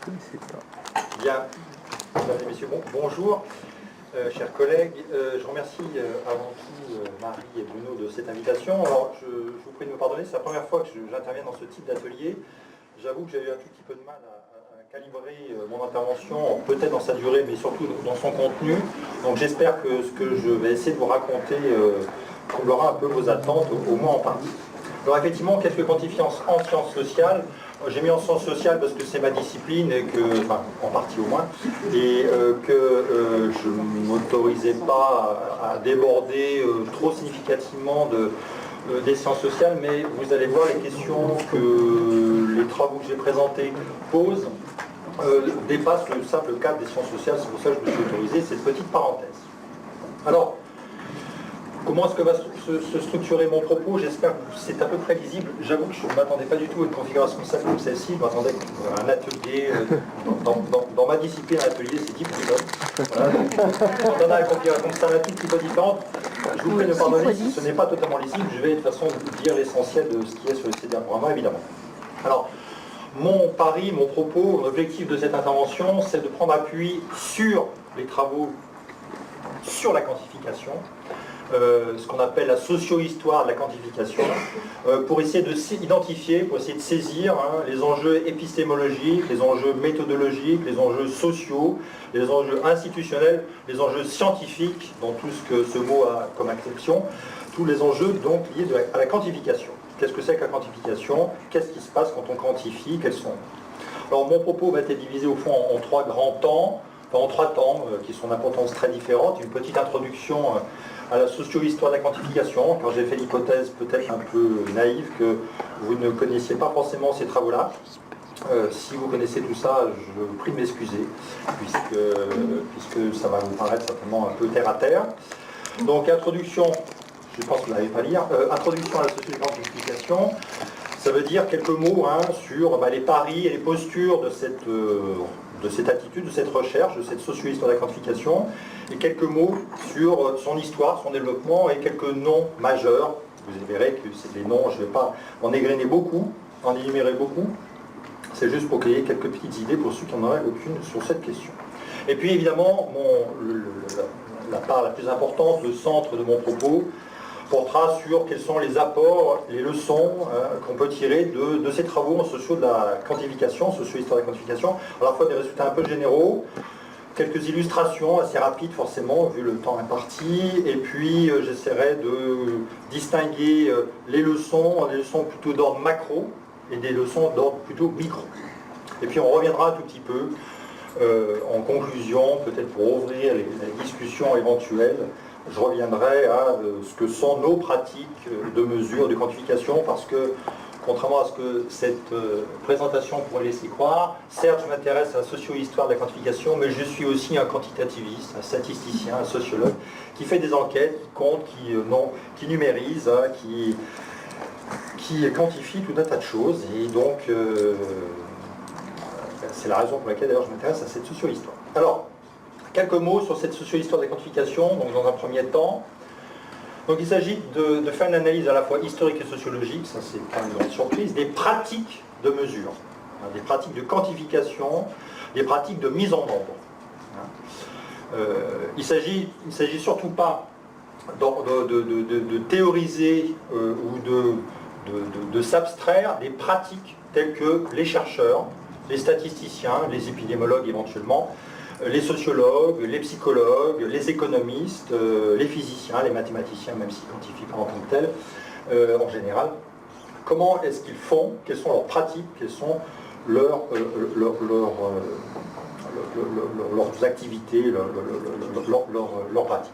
Bien, mesdames et messieurs, bonjour, chers collègues. Je remercie avant tout Marie et Bruno de cette invitation. Alors, je vous prie de me pardonner, c'est la première fois que j'interviens dans ce type d'atelier. J'avoue que j'ai eu un tout petit peu de mal à calibrer mon intervention, peut-être dans sa durée, mais surtout dans son contenu. Donc j'espère que ce que je vais essayer de vous raconter comblera un peu vos attentes, au moins en partie. Alors effectivement, qu'est-ce que quantifier en sciences sociales? J'ai mis en sciences sociales parce que c'est ma discipline, et que, enfin, en partie au moins, et que je ne m'autorisais pas à déborder trop significativement des sciences sociales, mais vous allez voir, les questions que les travaux que j'ai présentés posent dépassent le simple cadre des sciences sociales. C'est pour ça que je me suis autorisé cette petite parenthèse. Alors, comment est-ce que va se structurer mon propos? J'espère que c'est à peu près lisible. J'avoue que je ne m'attendais pas du tout à une configuration comme celle-ci. Je m'attendais à un atelier. Dans ma discipline, un atelier, c'est 10 personnes. Voilà. Quand on a une configuration comme ça, un tout petit peu différente, je vous prie de pardonner si ce n'est pas totalement lisible. Je vais de toute façon vous dire l'essentiel de ce qui est sur le CD-Diaporama, évidemment. Alors, mon pari, mon propos, l'objectif de cette intervention, c'est de prendre appui sur les travaux sur la quantification, ce qu'on appelle la socio-histoire de la quantification, pour essayer de s'identifier, pour essayer de saisir les enjeux épistémologiques, les enjeux méthodologiques, les enjeux sociaux, les enjeux institutionnels, les enjeux scientifiques, dans tout ce que ce mot a comme acception, tous les enjeux donc liés à la quantification. Qu'est-ce que c'est que la quantification? Qu'est-ce qui se passe quand on quantifie? Quels sont? Alors mon propos va être divisé au fond en trois grands temps, en trois temps qui sont d'importance très différente. Une petite introduction à la socio-histoire de la quantification, quand j'ai fait l'hypothèse peut-être un peu naïve que vous ne connaissiez pas forcément ces travaux-là. Si vous connaissez tout ça, je vous prie de m'excuser, puisque ça va vous paraître certainement un peu terre à terre. Donc introduction, je pense que vous n'allez pas lire, introduction à la socio-histoire de la quantification, ça veut dire quelques mots sur les paris et les postures de cette attitude, de cette recherche, de cette socio-histoire de la quantification, et quelques mots sur son histoire, son développement, et quelques noms majeurs. Vous verrez que c'est des noms, je ne vais pas en égrener beaucoup, en énumérer beaucoup, c'est juste pour qu'il y ait quelques petites idées pour ceux qui n'en auraient aucune sur cette question. Et puis évidemment, la part la plus importante, le centre de mon propos, portera sur quels sont les apports, les leçons qu'on peut tirer de ces travaux en socio de la quantification, socio-histoire de la quantification, à la fois des résultats un peu généraux, quelques illustrations assez rapides forcément, vu le temps imparti, et puis j'essaierai de distinguer les leçons plutôt d'ordre macro et des leçons d'ordre plutôt micro. Et puis on reviendra un tout petit peu en conclusion, peut-être pour ouvrir les discussions éventuelles. Je reviendrai à ce que sont nos pratiques de mesure, de quantification, parce que, contrairement à ce que cette présentation pourrait laisser croire, certes, je m'intéresse à la socio-histoire de la quantification, mais je suis aussi un quantitativiste, un statisticien, un sociologue, qui fait des enquêtes, qui compte, qui numérise, qui quantifie tout un tas de choses. Et donc, c'est la raison pour laquelle, d'ailleurs, je m'intéresse à cette socio-histoire. Alors, quelques mots sur cette socio-histoire de la quantification, donc dans un premier temps. Donc il s'agit de faire une analyse à la fois historique et sociologique, ça c'est pas une grande surprise, des pratiques de mesure, des pratiques de quantification, des pratiques de mise en nombre. Il ne s'agit surtout pas de théoriser ou de s'abstraire des pratiques telles que les chercheurs, les statisticiens, les épidémiologues éventuellement, les sociologues, les psychologues, les économistes, les physiciens, les mathématiciens, même s'ils ne quantifient pas en tant que tels, en général. Comment est-ce qu'ils font? Quelles sont leurs pratiques? Quelles sont leurs activités, leurs pratiques?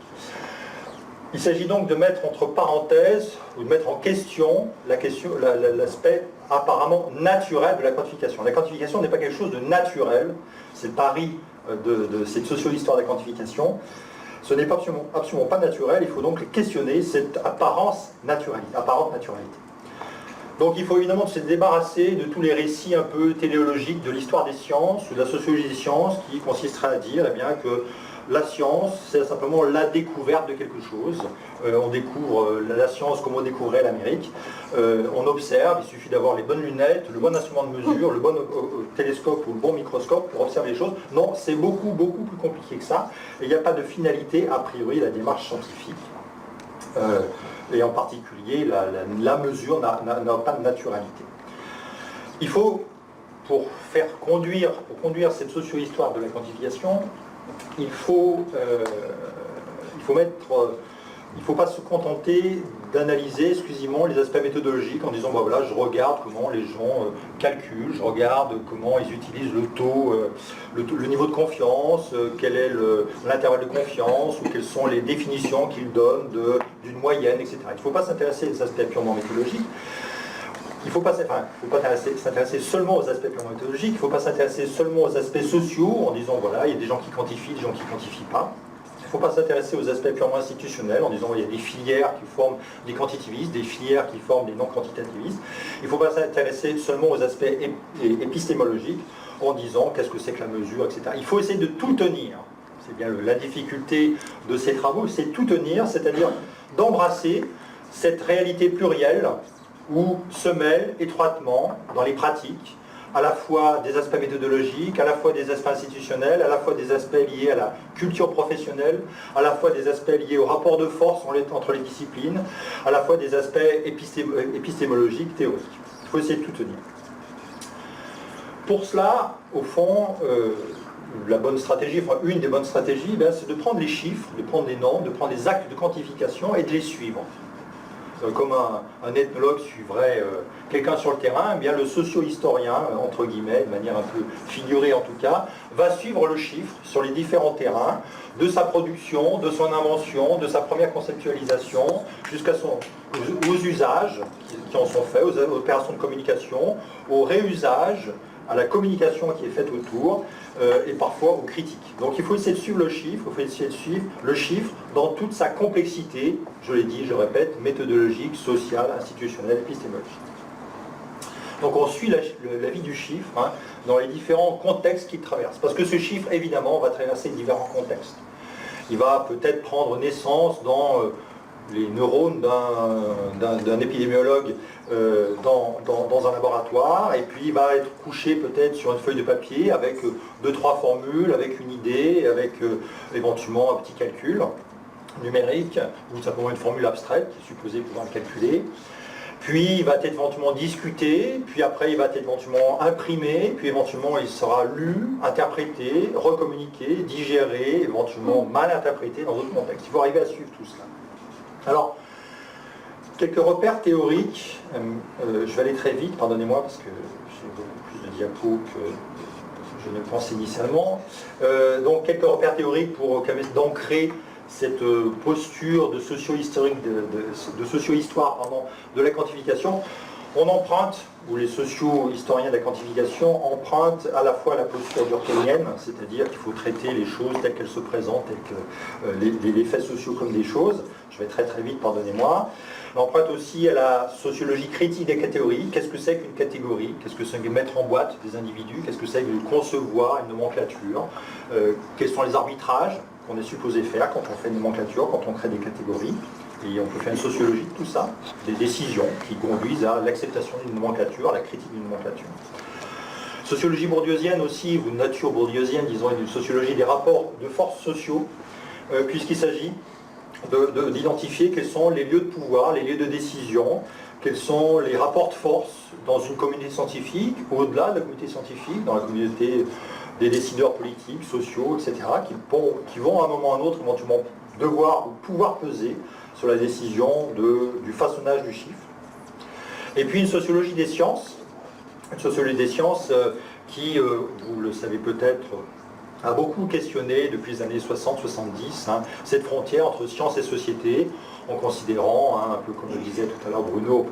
Il s'agit donc de mettre entre parenthèses, ou de mettre en question l'aspect apparemment naturel de la quantification. La quantification n'est pas quelque chose de naturel, c'est le pari de cette socio-histoire de la quantification. Ce n'est absolument pas naturel, il faut donc questionner cette apparente naturalité. Donc il faut évidemment se débarrasser de tous les récits un peu téléologiques de l'histoire des sciences ou de la sociologie des sciences qui consisteraient à dire que La science, c'est simplement la découverte de quelque chose. On découvre la science comme on découvrait l'Amérique. On observe, il suffit d'avoir les bonnes lunettes, le bon instrument de mesure, le bon télescope ou le bon microscope pour observer les choses. Non, c'est beaucoup, beaucoup plus compliqué que ça. Et il n'y a pas de finalité, a priori, la démarche scientifique. Et en particulier, la mesure n'a pas de naturalité. Il faut, pour conduire cette socio-histoire de la quantification, il faut pas se contenter d'analyser exclusivement les aspects méthodologiques en disant, bah voilà, je regarde comment les gens calculent, je regarde comment ils utilisent le taux, le niveau de confiance, quel est l'intervalle de confiance, ou quelles sont les définitions qu'ils donnent d'une moyenne, etc. Il ne faut pas s'intéresser aux aspects purement méthodologiques. Il ne faut pas s'intéresser seulement aux aspects purement méthodologiques, il ne faut pas s'intéresser seulement aux aspects sociaux en disant, voilà, il y a des gens qui quantifient, des gens qui ne quantifient pas. Il ne faut pas s'intéresser aux aspects purement institutionnels en disant, il y a des filières qui forment des quantitativistes, des filières qui forment des non-quantitativistes. Il ne faut pas s'intéresser seulement aux aspects épistémologiques en disant, qu'est-ce que c'est que la mesure, etc. Il faut essayer de tout tenir. C'est bien la difficulté de ces travaux, c'est tout tenir, c'est-à-dire d'embrasser cette réalité plurielle où se mêlent étroitement dans les pratiques à la fois des aspects méthodologiques, à la fois des aspects institutionnels, à la fois des aspects liés à la culture professionnelle, à la fois des aspects liés au rapport de force entre les disciplines, à la fois des aspects épistémologiques, théoriques. Il faut essayer de tout tenir. Pour cela, au fond, la bonne stratégie, enfin une des bonnes stratégies, c'est de prendre les chiffres, de prendre les normes, de prendre les actes de quantification et de les suivre. Comme un ethnologue suivrait quelqu'un sur le terrain, eh bien le socio-historien, entre guillemets, de manière un peu figurée en tout cas, va suivre le chiffre sur les différents terrains, de sa production, de son invention, de sa première conceptualisation, aux usages qui en sont faits, aux opérations de communication, au réusage, à la communication qui est faite autour, et parfois aux critiques. Donc il faut essayer de suivre le chiffre, il faut essayer de suivre le chiffre dans toute sa complexité, je l'ai dit, je répète, méthodologique, sociale, institutionnelle, épistémologique. Donc on suit la vie du chiffre dans les différents contextes qu'il traverse. Parce que ce chiffre, évidemment, va traverser différents contextes. Il va peut-être prendre naissance dans les neurones d'un épidémiologue dans un laboratoire, et puis il va être couché peut-être sur une feuille de papier avec 2-3 formules, avec une idée, avec éventuellement un petit calcul numérique, ou simplement une formule abstraite qui est supposée pouvoir le calculer. Puis il va être éventuellement discuté, puis après il va être éventuellement imprimé, puis éventuellement il sera lu, interprété, recommuniqué, digéré, éventuellement mal interprété dans d'autres contextes. Il faut arriver à suivre tout cela. Alors, quelques repères théoriques, je vais aller très vite, pardonnez-moi parce que j'ai beaucoup plus de diapos que je ne pensais initialement. Donc quelques repères théoriques pour d'ancrer cette posture de socio-historique, de socio-histoire de la quantification. On emprunte, ou les socio-historiens de la quantification empruntent à la fois la posture durkheimienne, c'est-à-dire qu'il faut traiter les choses telles qu'elles se présentent, telles que les faits sociaux comme des choses. Je vais très très vite, pardonnez-moi. On emprunte aussi à la sociologie critique des catégories. Qu'est-ce que c'est qu'une catégorie? Qu'est-ce que c'est que mettre en boîte des individus? Qu'est-ce que c'est que de concevoir une nomenclature? Quels sont les arbitrages qu'on est supposé faire quand on fait une nomenclature, quand on crée des catégories? Et on peut faire une sociologie de tout ça, des décisions qui conduisent à l'acceptation d'une nomenclature, à la critique d'une nomenclature. Sociologie bourdieusienne aussi, ou nature bourdieusienne, disons, une sociologie des rapports de force sociaux, puisqu'il s'agit d'identifier quels sont les lieux de pouvoir, les lieux de décision, quels sont les rapports de force dans une communauté scientifique, au-delà de la communauté scientifique, dans la communauté des décideurs politiques, sociaux, etc., qui vont à un moment ou à un autre éventuellement devoir ou pouvoir peser sur la décision du façonnage du chiffre. Et puis une sociologie des sciences, qui, vous le savez peut-être, a beaucoup questionné depuis les années 60-70 cette frontière entre science et société, en considérant, un peu comme le disait tout à l'heure Bruno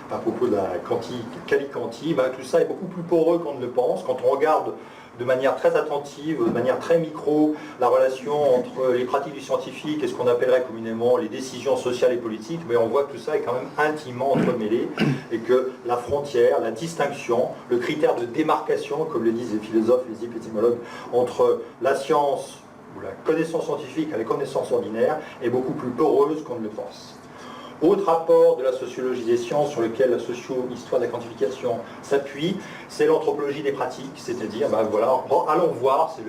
à propos de la quali-quanti, tout ça est beaucoup plus poreux qu'on ne le pense. Quand on regarde de manière très attentive, de manière très micro, la relation entre les pratiques du scientifique et ce qu'on appellerait communément les décisions sociales et politiques, mais on voit que tout ça est quand même intimement entremêlé et que la frontière, la distinction, le critère de démarcation, comme le disent les philosophes et les épistémologues, entre la science où la connaissance scientifique à la connaissance ordinaire est beaucoup plus poreuse qu'on ne le pense. Autre apport de la sociologie des sciences sur lequel la socio-histoire de la quantification s'appuie, c'est l'anthropologie des pratiques, c'est-à-dire, voilà, allons voir, c'est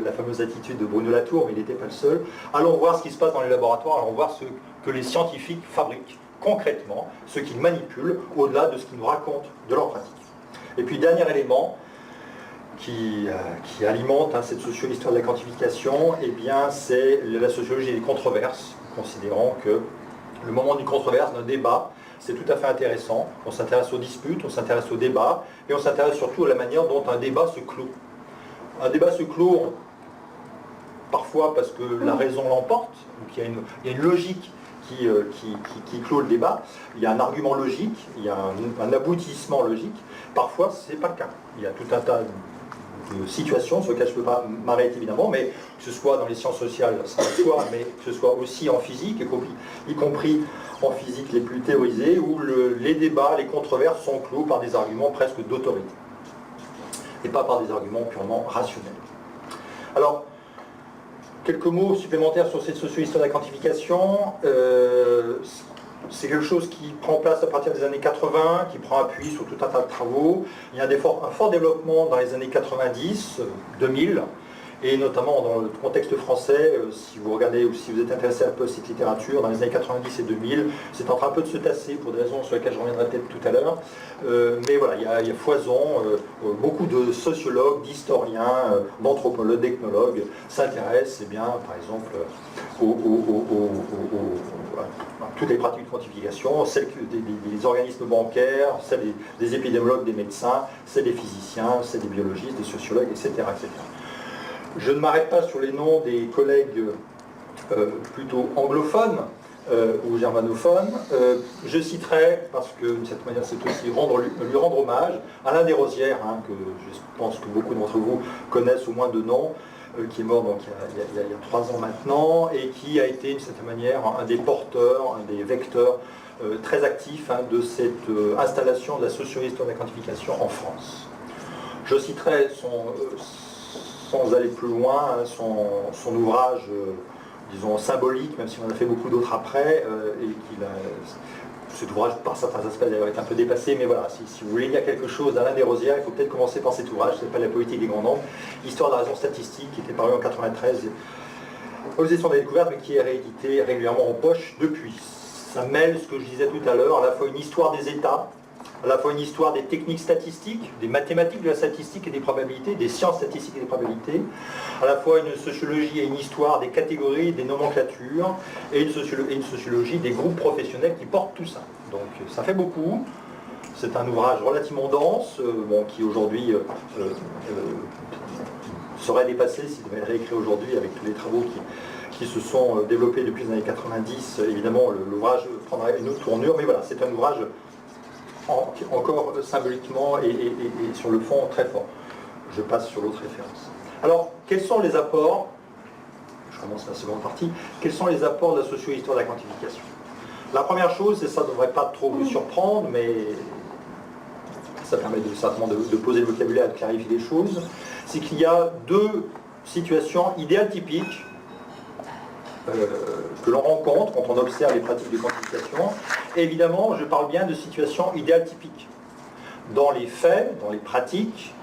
la fameuse attitude de Bruno Latour, mais il n'était pas le seul, allons voir ce qui se passe dans les laboratoires, allons voir ce que les scientifiques fabriquent concrètement, ce qu'ils manipulent, au-delà de ce qu'ils nous racontent de leur pratique. Et puis, dernier élément qui alimente cette socio-histoire de la quantification, eh bien, c'est la sociologie des controverses, considérant que le moment d'une controverse, d'un débat, c'est tout à fait intéressant. On s'intéresse aux disputes, on s'intéresse aux débats, et on s'intéresse surtout à la manière dont un débat se clôt. Un débat se clôt parfois parce que la raison l'emporte, donc il y a une logique qui clôt le débat, il y a un argument logique, il y a un aboutissement logique. Parfois, ce n'est pas le cas. Il y a tout un tas de situations sur lesquelles je ne peux pas m'arrêter évidemment, mais que ce soit dans les sciences sociales, ça va de soi, mais que ce soit aussi en physique, y compris en physique les plus théorisées, où les débats, les controverses sont clos par des arguments presque d'autorité, et pas par des arguments purement rationnels. Alors, quelques mots supplémentaires sur cette socio-histoire de la quantification. C'est quelque chose qui prend place à partir des années 80, qui prend appui sur tout un tas de travaux. Il y a un fort développement dans les années 90, 2000, et notamment dans le contexte français, si vous regardez ou si vous êtes intéressé un peu à cette littérature, dans les années 90 et 2000, c'est en train un peu de se tasser pour des raisons sur lesquelles je reviendrai peut-être tout à l'heure. Mais voilà, il y a foison, beaucoup de sociologues, d'historiens, d'anthropologues, d'ethnologues s'intéressent, eh bien, par exemple, à toutes les pratiques de quantification, celles des organismes bancaires, celles des épidémiologues, des médecins, celles des physiciens, celles des biologistes, des sociologues, etc. etc. Je ne m'arrête pas sur les noms des collègues plutôt anglophones ou germanophones. Je citerai, parce que d'une certaine manière c'est aussi lui rendre hommage, Alain Desrosières, que je pense que beaucoup d'entre vous connaissent au moins de nom, qui est mort donc, il y a 3 ans maintenant, et qui a été d'une certaine manière un des porteurs, un des vecteurs très actifs de cette installation de la socio-histoire de la quantification en France. Je citerai sans aller plus loin, son ouvrage, disons, symbolique, même si on en a fait beaucoup d'autres après, cet ouvrage, par certains aspects, d'ailleurs, est un peu dépassé, mais voilà, si vous voulez lire quelque chose d'Alain Desrosières, il faut peut-être commencer par cet ouvrage, c'est pas la politique des grands nombres, Histoire de la raison statistique, qui était paru en 93 aux éditions de la Découverte, mais qui est réédité régulièrement en poche depuis. Ça mêle ce que je disais tout à l'heure, à la fois une histoire des États, à la fois une histoire des techniques statistiques, des mathématiques de la statistique et des probabilités, des sciences statistiques et des probabilités, à la fois une sociologie et une histoire des catégories, des nomenclatures, et une sociologie des groupes professionnels qui portent tout ça. Donc ça fait beaucoup. C'est un ouvrage relativement dense, qui aujourd'hui serait dépassé s'il devait être réécrit aujourd'hui avec tous les travaux qui se sont développés depuis les années 90. Évidemment, l'ouvrage prendra une autre tournure, mais voilà, c'est un ouvrage encore symboliquement et sur le fond très fort. Je passe sur l'autre référence. Alors, quels sont les apports, je commence la seconde partie, quels sont les apports de la socio-histoire de la quantification? La première chose, et ça ne devrait pas trop vous surprendre, mais ça permet certainement de poser le vocabulaire et de clarifier les choses, c'est qu'il y a 2 situations idéales typiques que l'on rencontre quand on observe les pratiques de quantification. Et évidemment, je parle bien de situations idéales typiques. Dans les faits, dans les pratiques,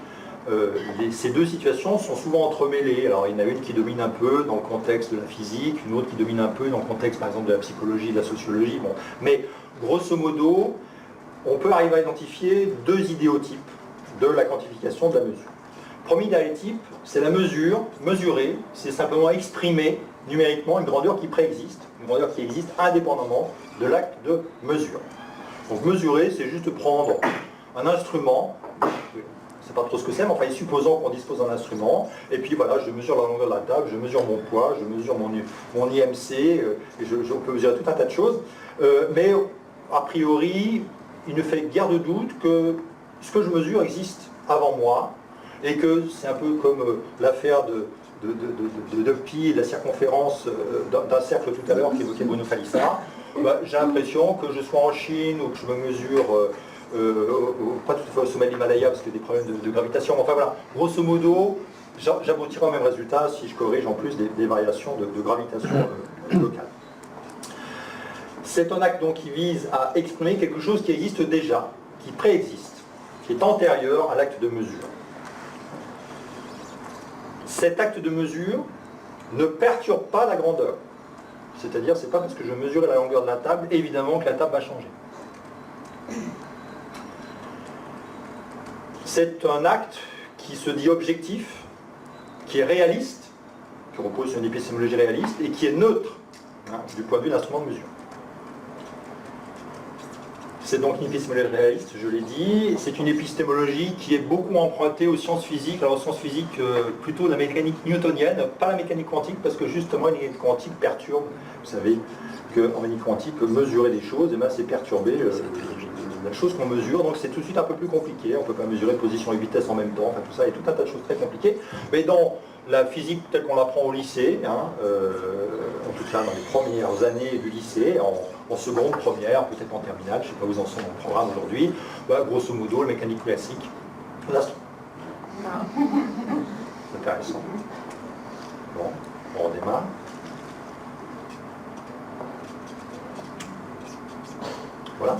ces 2 situations sont souvent entremêlées. Alors il y en a une qui domine un peu dans le contexte de la physique, une autre qui domine un peu dans le contexte par exemple de la psychologie, de la sociologie. Bon. Mais grosso modo, on peut arriver à identifier 2 idéotypes de la quantification de la mesure. Premier idéotype, c'est la mesure. Mesurer, c'est simplement exprimer numériquement une grandeur qui préexiste, une grandeur qui existe indépendamment de l'acte de mesure. Donc mesurer, c'est juste prendre un instrument, je ne sais pas trop ce que c'est, mais enfin supposons qu'on dispose d'un instrument, et puis voilà, je mesure la longueur de la table, je mesure mon poids, je mesure mon IMC, et je peux mesurer tout un tas de choses, mais a priori, il ne fait guère de doute que ce que je mesure existe avant moi, et que c'est un peu comme l'affaire de pi et de la circonférence d'un cercle tout à l'heure qu'évoquait Bruno Falissard. J'ai l'impression que je sois en Chine ou que je me mesure pas tout à fait au sommet de l'Himalaya parce qu'il y a des problèmes de gravitation, mais enfin voilà, grosso modo, j'aboutirai au même résultat si je corrige en plus des variations de gravitation locale. C'est un acte donc qui vise à exprimer quelque chose qui existe déjà, qui préexiste, qui est antérieur à l'acte de mesure. Cet acte de mesure ne perturbe pas la grandeur. C'est-à-dire, c'est pas parce que je mesure la longueur de la table, évidemment que la table va changer. C'est un acte qui se dit objectif, qui est réaliste, qui repose sur une épistémologie réaliste, et qui est neutre, du point de vue de l'instrument de mesure. C'est donc une épistémologie réaliste, je l'ai dit. C'est une épistémologie qui est beaucoup empruntée aux sciences physiques. Alors aux sciences physiques, plutôt la mécanique newtonienne, pas la mécanique quantique, parce que justement la mécanique quantique perturbe. Vous savez qu'en mécanique quantique, mesurer des choses, et c'est perturber la chose qu'on mesure. Donc c'est tout de suite un peu plus compliqué. On ne peut pas mesurer position et vitesse en même temps. Enfin tout ça, et tout un tas de choses très compliquées. Mais dans la physique telle qu'on l'apprend au lycée, en tout cas dans les premières années du lycée, en seconde, première, peut-être en terminale, je ne sais pas où ils en sont dans le programme aujourd'hui, grosso modo, la mécanique classique, l'astro. C'est intéressant. Bon, on redémarre. Voilà.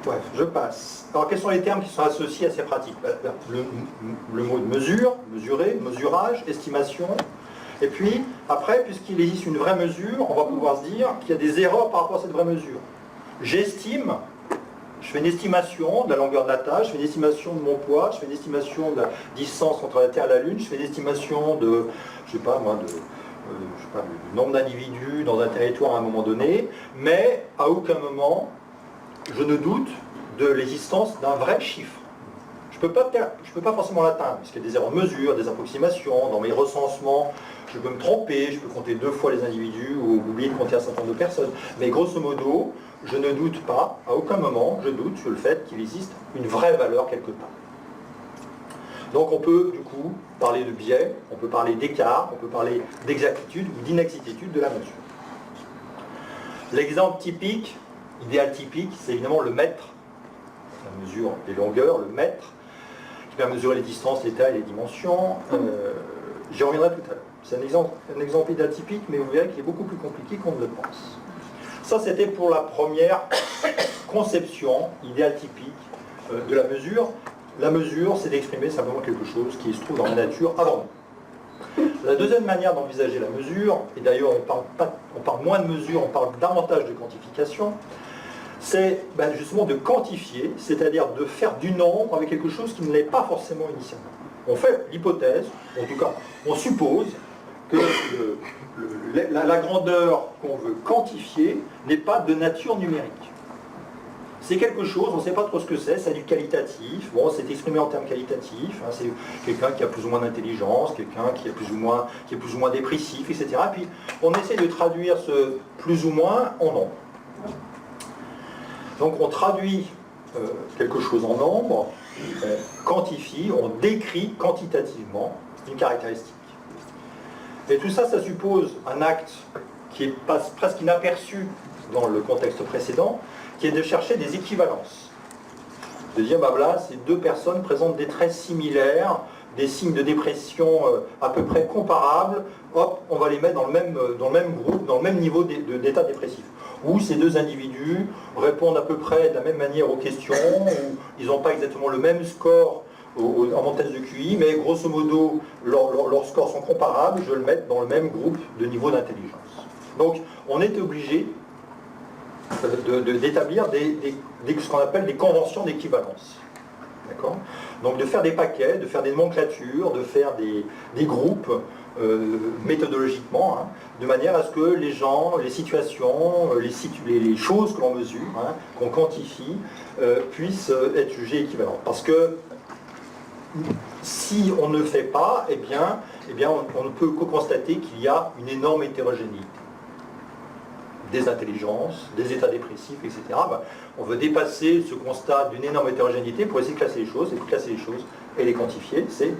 Bref, je passe. Alors, quels sont les termes qui sont associés à ces pratiques? Le mot de mesure, mesurer, mesurage, estimation. Et puis, après, puisqu'il existe une vraie mesure, on va pouvoir se dire qu'il y a des erreurs par rapport à cette vraie mesure. J'estime, je fais une estimation de la longueur de la tâche, je fais une estimation de mon poids, je fais une estimation de la distance entre la Terre et la Lune, je fais une estimation de, je sais pas moi, du nombre d'individus dans un territoire à un moment donné, mais à aucun moment, je ne doute de l'existence d'un vrai chiffre. Je ne peux pas forcément l'atteindre, parce qu'il y a des erreurs de mesure, des approximations, dans mes recensements, je peux me tromper, je peux compter 2 fois les individus ou oublier de compter un certain nombre de personnes. Mais grosso modo, je ne doute pas, à aucun moment, je doute sur le fait qu'il existe une vraie valeur quelque part. Donc on peut du coup parler de biais, on peut parler d'écart, on peut parler d'exactitude ou d'inexactitude de la mesure. L'exemple typique, idéal typique, c'est évidemment le mètre, la mesure des longueurs, le mètre, qui permet de mesurer les distances, les tailles, les dimensions. J'y reviendrai tout à l'heure. C'est un exemple idéal typique, mais vous verrez qu'il est beaucoup plus compliqué qu'on ne le pense. Ça, c'était pour la première conception, idéal typique, de la mesure. La mesure, c'est d'exprimer simplement quelque chose qui se trouve dans la nature avant nous. La deuxième manière d'envisager la mesure, et d'ailleurs on parle moins de mesure, on parle davantage de quantification, c'est justement de quantifier, c'est-à-dire de faire du nombre avec quelque chose qui ne l'est pas forcément initialement. On fait l'hypothèse, en tout cas on suppose, que la grandeur qu'on veut quantifier n'est pas de nature numérique. C'est quelque chose, on ne sait pas trop ce que c'est du qualitatif, bon, c'est exprimé en termes qualitatifs, c'est quelqu'un qui a plus ou moins d'intelligence, quelqu'un qui est plus ou moins dépressif, etc. Puis on essaie de traduire ce plus ou moins en nombre. Donc on traduit quelque chose en nombre, on quantifie, on décrit quantitativement une caractéristique. Et tout ça, ça suppose un acte qui passe presque inaperçu dans le contexte précédent, qui est de chercher des équivalences. De dire, voilà, ces 2 personnes présentent des traits similaires, des signes de dépression à peu près comparables, hop, on va les mettre dans le même groupe, dans le même niveau d'état dépressif. Ou ces 2 individus répondent à peu près de la même manière aux questions, ou ils n'ont pas exactement le même score en test de QI, mais grosso modo, leurs scores sont comparables, je vais le mettre dans le même groupe de niveau d'intelligence. Donc, on est obligé d'établir ce qu'on appelle des conventions d'équivalence. D'accord ? Donc de faire des paquets, de faire des nomenclatures, de faire des groupes méthodologiquement, de manière à ce que les gens, les situations, les choses que l'on mesure, qu'on quantifie, puissent être jugées équivalentes. Parce que si on ne le fait pas, eh bien on ne peut que constater qu'il y a une énorme hétérogénéité. Des intelligences, des états dépressifs, etc. On veut dépasser ce constat d'une énorme hétérogénéité pour essayer de classer les choses, et pour classer les choses et les quantifier, c'est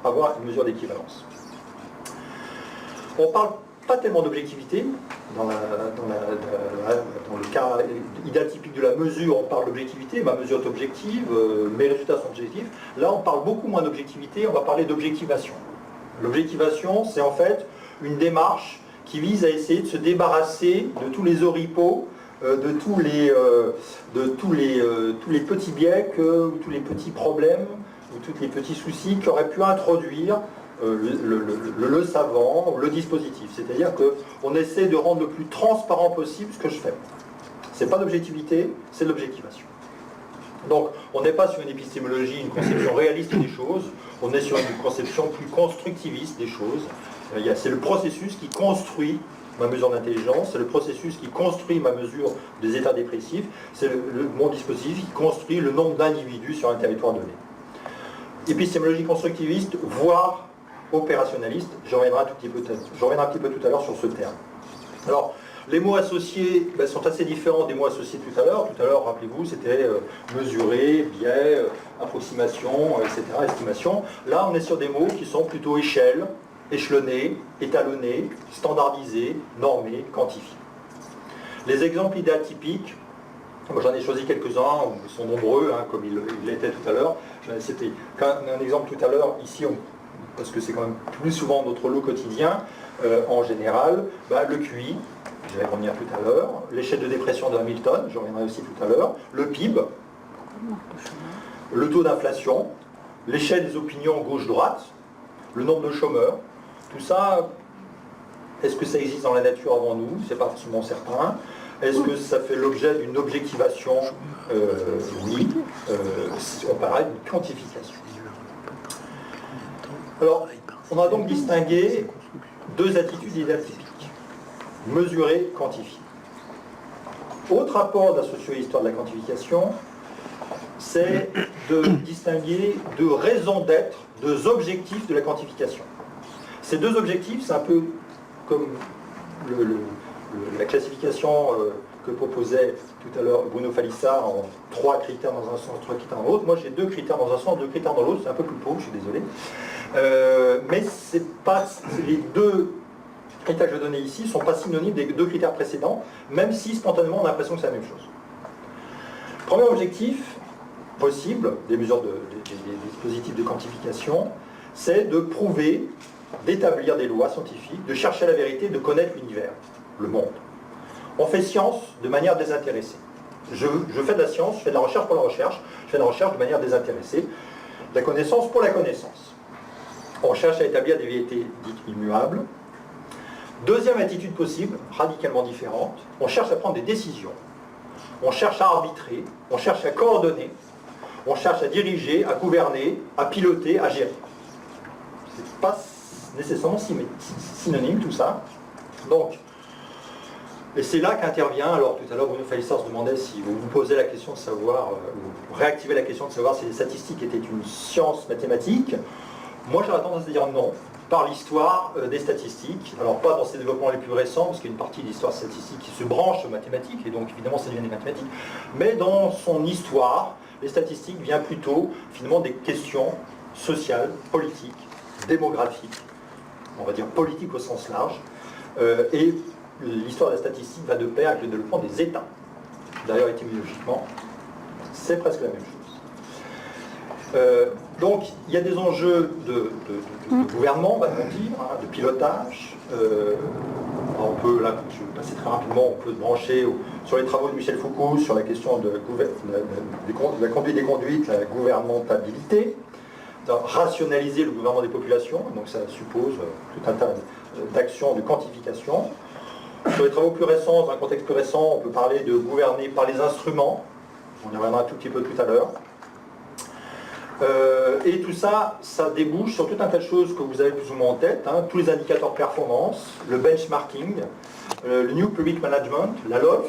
avoir une mesure d'équivalence. On ne parle pas tellement d'objectivité dans le cas idéal typique de la mesure, on parle d'objectivité, ma mesure est objective, mes résultats sont objectifs. Là, on parle beaucoup moins d'objectivité, on va parler d'objectivation. L'objectivation, c'est en fait une démarche qui vise à essayer de se débarrasser de tous les oripeaux, de tous les petits biais, tous les petits problèmes, ou tous les petits soucis qu'aurait pu introduire le savant, le dispositif. C'est-à-dire qu'on essaie de rendre le plus transparent possible ce que je fais. Ce n'est pas l'objectivité, c'est l'objectivation. Donc, on n'est pas sur une épistémologie, une conception réaliste des choses, on est sur une conception plus constructiviste des choses. C'est le processus qui construit ma mesure d'intelligence, c'est le processus qui construit ma mesure des états dépressifs, c'est mon dispositif qui construit le nombre d'individus sur un territoire donné. Épistémologie constructiviste, voire opérationnaliste, je reviendrai un petit peu tout à l'heure sur ce terme. Alors, les mots associés sont assez différents des mots associés tout à l'heure. Tout à l'heure, rappelez-vous, c'était mesurer, biais, approximation, etc., estimation. Là, on est sur des mots qui sont plutôt échelle, échelonnés, étalonnés, standardisés, normés, quantifiés. Les exemples idéal typiques, j'en ai choisi quelques-uns, ils sont nombreux, comme il l'était tout à l'heure. C'était un exemple tout à l'heure, ici, parce que c'est quand même plus souvent notre lot quotidien, en général, le QI, je vais y revenir tout à l'heure, l'échelle de dépression de Hamilton, je reviendrai aussi tout à l'heure, le PIB, le taux d'inflation, l'échelle des opinions gauche-droite, le nombre de chômeurs, tout ça, est-ce que ça existe dans la nature avant nous? C'est pas forcément certain. Est-ce que ça fait l'objet d'une objectivation? Oui. On parle d'une quantification. Alors, on a donc distingué deux attitudes idéatypiques. Mesurer, quantifier. Autre apport de la socio-histoire de la quantification, c'est de distinguer deux raisons d'être, deux objectifs de la quantification. Ces deux objectifs, c'est un peu comme la classification que proposait tout à l'heure Bruno Falissard en 3 critères dans un sens, 3 critères dans l'autre. Moi j'ai 2 critères dans un sens, 2 critères dans l'autre, c'est un peu plus pauvre, je suis désolé. Mais c'est pas les 2 critères que je vais donner ici ne sont pas synonymes des 2 critères précédents, même si spontanément on a l'impression que c'est la même chose. Premier objectif possible des mesures des dispositifs de quantification, c'est de prouver, d'établir des lois scientifiques, de chercher la vérité, de connaître l'univers, le monde. On fait science de manière désintéressée. Je fais de la science, je fais de la recherche pour la recherche, je fais de la recherche de manière désintéressée, de la connaissance pour la connaissance. On cherche à établir des vérités dites immuables. Deuxième attitude possible, radicalement différente, on cherche à prendre des décisions. On cherche à arbitrer, on cherche à coordonner, on cherche à diriger, à gouverner, à piloter, à gérer. C'est pas nécessairement synonyme tout ça. Donc, et c'est là qu'intervient, alors tout à l'heure Bruno Falissard se demandait si vous vous posez la question de savoir, vous réactivez la question de savoir si les statistiques étaient une science mathématique. Moi j'aurais tendance à dire non, par l'histoire des statistiques, alors pas dans ses développements les plus récents, parce qu'il y a une partie de l'histoire statistique qui se branche aux mathématiques, et donc évidemment ça devient des mathématiques, mais dans son histoire, les statistiques viennent plutôt finalement des questions sociales, politiques, démographiques, on va dire politiques au sens large, et l'histoire de la statistique va de pair avec le développement des États. D'ailleurs, étymologiquement, c'est presque la même chose. Donc, il y a des enjeux de gouvernement, on va dire, de pilotage. On peut, là, je vais passer très rapidement, on peut se brancher sur les travaux de Michel Foucault, sur la question de la conduite des conduites, la gouvernementabilité, rationaliser le gouvernement des populations, donc ça suppose tout un tas d'actions de quantification. Sur les travaux plus récents, dans un contexte plus récent, on peut parler de gouverner par les instruments, on y reviendra un tout petit peu tout à l'heure. Et tout ça, ça débouche sur tout un tas de choses que vous avez plus ou moins en tête, tous les indicateurs de performance, le benchmarking, le New Public Management, la LOF,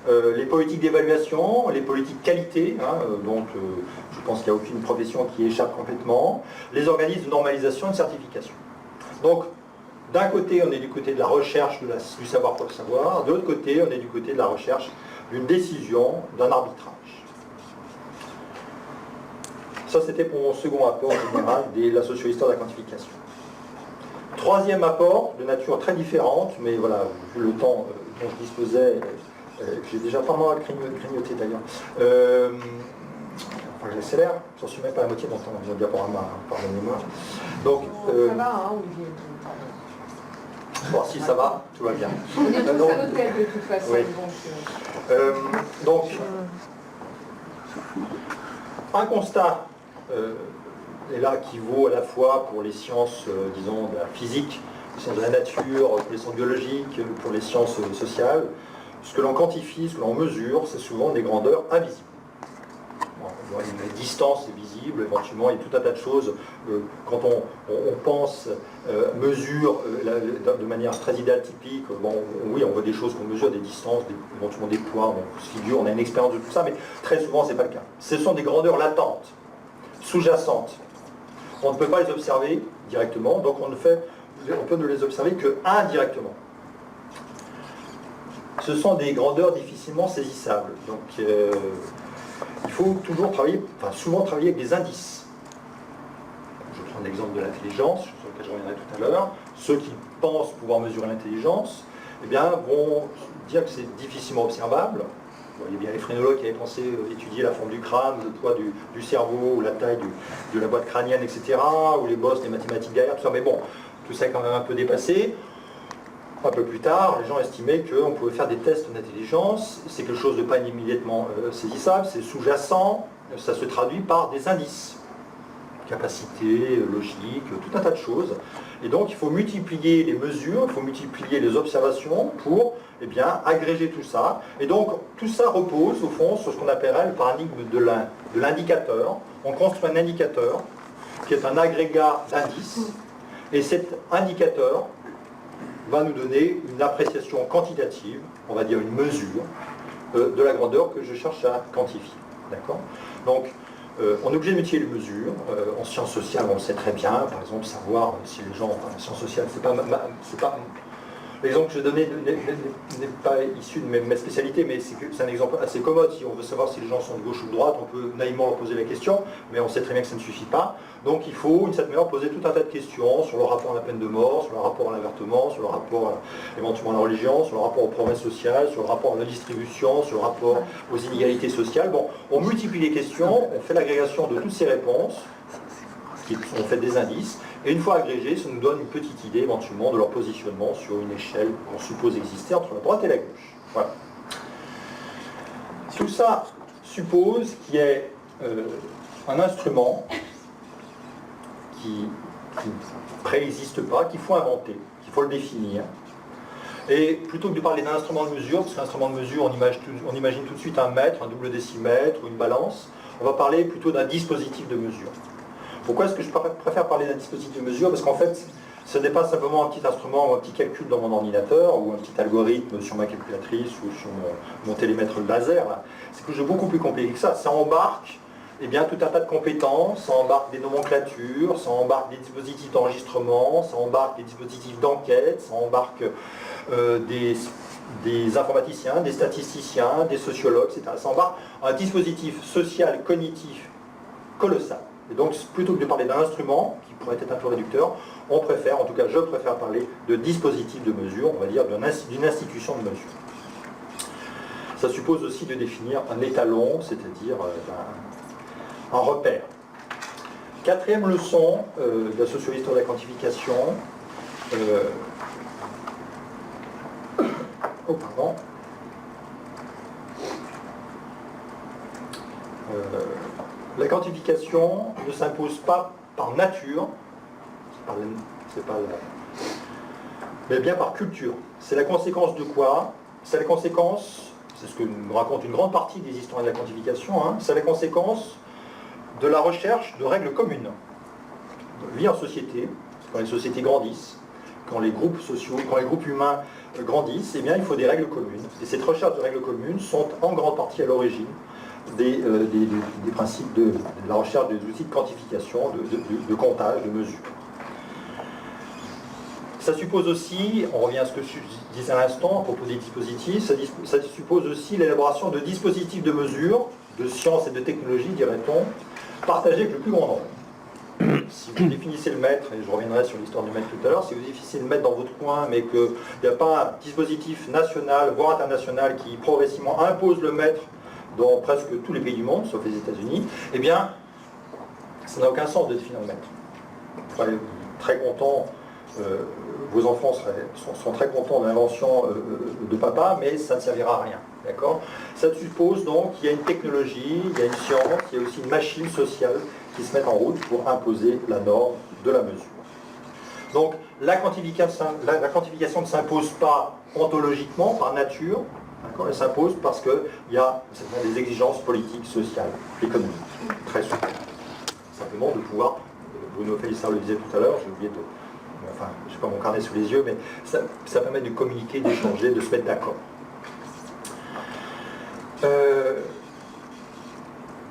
les politiques d'évaluation, les politiques qualité, donc je pense qu'il n'y a aucune profession qui échappe complètement, les organismes de normalisation et de certification. Donc, d'un côté, on est du côté de la recherche du savoir pour le savoir, de l'autre côté, on est du côté de la recherche d'une décision, d'un arbitrage. Ça, c'était pour mon second apport général de la socio-histoire de la quantification. Troisième apport, de nature très différente, mais voilà, vu le temps dont je disposais, J'ai déjà pas mal grignoté d'ailleurs. Enfin, j'accélère, j'en suis même pas à la moitié de mon temps, j'ai un diaporama, pardonnez-moi. Donc, ça va, hein, Olivier. Bon, si ça va, tout va bien. On est tous à notre tête de toute façon. Oui. Donc, un constat est là qui vaut à la fois pour les sciences, disons, de la physique, les sciences de la nature, pour les sciences biologiques, pour les sciences sociales. Ce que l'on quantifie, ce que l'on mesure, c'est souvent des grandeurs invisibles. Bon, une distance est visible, éventuellement, il y a tout un tas de choses. Quand on pense, mesure de manière très idéale typique, bon, oui, on voit des choses qu'on mesure, des distances, éventuellement des poids, on se figure, on a une expérience de tout ça, mais très souvent, ce n'est pas le cas. Ce sont des grandeurs latentes, sous-jacentes. On ne peut pas les observer directement, donc on peut ne les observer que indirectement. Ce sont des grandeurs difficilement saisissables. Donc, il faut toujours travailler, enfin souvent travailler avec des indices. Je prends l'exemple de l'intelligence, sur lequel je reviendrai tout à l'heure. Ceux qui pensent pouvoir mesurer l'intelligence, eh bien, vont dire que c'est difficilement observable. Bon, il y a bien les phrénologues qui avaient pensé étudier la forme du crâne, le poids du cerveau, ou la taille de la boîte crânienne, etc., ou les bosses, les mathématiques derrière, tout ça. Mais bon, tout ça est quand même un peu dépassé. Un peu plus tard, les gens estimaient qu'on pouvait faire des tests d'intelligence, c'est quelque chose de pas immédiatement saisissable, c'est sous-jacent, ça se traduit par des indices, capacité, logique, tout un tas de choses. Et donc il faut multiplier les mesures, il faut multiplier les observations pour agréger tout ça. Et donc tout ça repose au fond sur ce qu'on appellerait le paradigme de l'indicateur. On construit un indicateur qui est un agrégat d'indices, et cet indicateur va nous donner une appréciation quantitative, on va dire une mesure, de la grandeur que je cherche à quantifier. D'accord ? Donc, on est obligé de multiplier les mesures. En sciences sociales, on le sait très bien, par exemple, savoir si les gens, en sciences sociales, c'est pas l'exemple que je donnais n'est pas issu de ma spécialité, mais c'est un exemple assez commode. Si on veut savoir si les gens sont de gauche ou de droite, on peut naïvement leur poser la question, mais on sait très bien que ça ne suffit pas. Donc il faut, d'une certaine manière, poser tout un tas de questions sur le rapport à la peine de mort, sur le rapport à l'avortement, sur le rapport éventuellement à la religion, sur le rapport aux promesses sociales, sur le rapport à la distribution, sur le rapport aux inégalités sociales. Bon, on multiplie les questions, on fait l'agrégation de toutes ces réponses, qui sont faites des indices, et une fois agrégées, ça nous donne une petite idée éventuellement de leur positionnement sur une échelle qu'on suppose exister entre la droite et la gauche. Voilà. Tout ça suppose qu'il y ait un instrument qui ne préexiste pas, qu'il faut inventer, qu'il faut le définir. Et plutôt que de parler d'un instrument de mesure, parce qu'un instrument de mesure, on imagine tout de suite un mètre, un double décimètre ou une balance, on va parler plutôt d'un dispositif de mesure. Pourquoi est-ce que je préfère parler d'un dispositif de mesure? Parce qu'en fait, ce n'est pas simplement un petit instrument ou un petit calcul dans mon ordinateur ou un petit algorithme sur ma calculatrice ou sur mon télémètre laser. C'est quelque chose de beaucoup plus compliqué que ça. Ça embarque tout un tas de compétences, ça embarque des nomenclatures, ça embarque des dispositifs d'enregistrement, ça embarque des dispositifs d'enquête, ça embarque des informaticiens, des statisticiens, des sociologues, etc. Ça embarque un dispositif social, cognitif colossal. Et donc, plutôt que de parler d'un instrument, qui pourrait être un peu réducteur, on préfère, en tout cas je préfère parler de dispositif de mesure, on va dire d'une institution de mesure. Ça suppose aussi de définir un étalon, c'est-à-dire un repère. Quatrième leçon de la sociologie de la quantification. La quantification ne s'impose pas par nature, mais bien par culture. C'est la conséquence de quoi? C'est la conséquence, c'est ce que nous raconte une grande partie des historiens de la quantification, c'est la conséquence de la recherche de règles communes. Vie en société, quand les sociétés grandissent, quand les groupes sociaux, quand les groupes humains grandissent, eh bien, il faut des règles communes. Et cette recherche de règles communes sont en grande partie à l'origine des principes de la recherche des outils de quantification, de comptage, de mesure. Ça suppose aussi, on revient à ce que je disais à l'instant à propos des dispositifs, ça suppose aussi l'élaboration de dispositifs de mesure, de sciences et de technologies, dirait-on, partagés avec le plus grand nombre. si vous définissez le maître, et je reviendrai sur l'histoire du maître tout à l'heure, si vous définissez le maître dans votre coin, mais qu'il n'y a pas un dispositif national, voire international, qui progressivement impose le maître dans presque tous les pays du monde, sauf les États-Unis, eh bien, ça n'a aucun sens de définir le maître. Vous serez très content, vos enfants sont très contents de l'invention de papa, mais ça ne servira à rien. D'accord ? Ça suppose donc qu'il y a une technologie, il y a une science, il y a aussi une machine sociale qui se met en route pour imposer la norme de la mesure. Donc la quantification ne s'impose pas ontologiquement, par nature, elle s'impose parce qu'il y a des exigences politiques, sociales, économiques, très souvent. Simplement de pouvoir, Bruno Félissard le disait tout à l'heure, j'ai oublié de... Enfin, je n'ai pas mon carnet sous les yeux, mais ça permet de communiquer, d'échanger, de se mettre d'accord.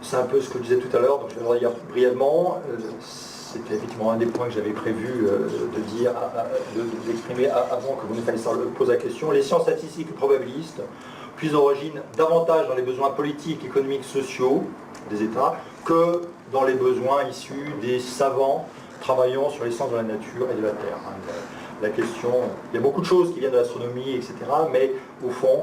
C'est un peu ce que je disais tout à l'heure, donc je vais le redire brièvement. C'était effectivement un des points que j'avais prévu d'exprimer avant que Bruno Félissard pose la question. Les sciences statistiques et probabilistes puisent d'origine davantage dans les besoins politiques, économiques, sociaux des États que dans les besoins issus des savants travaillant sur les sciences de la nature et de la Terre. La question, il y a beaucoup de choses qui viennent de l'astronomie, etc., mais au fond,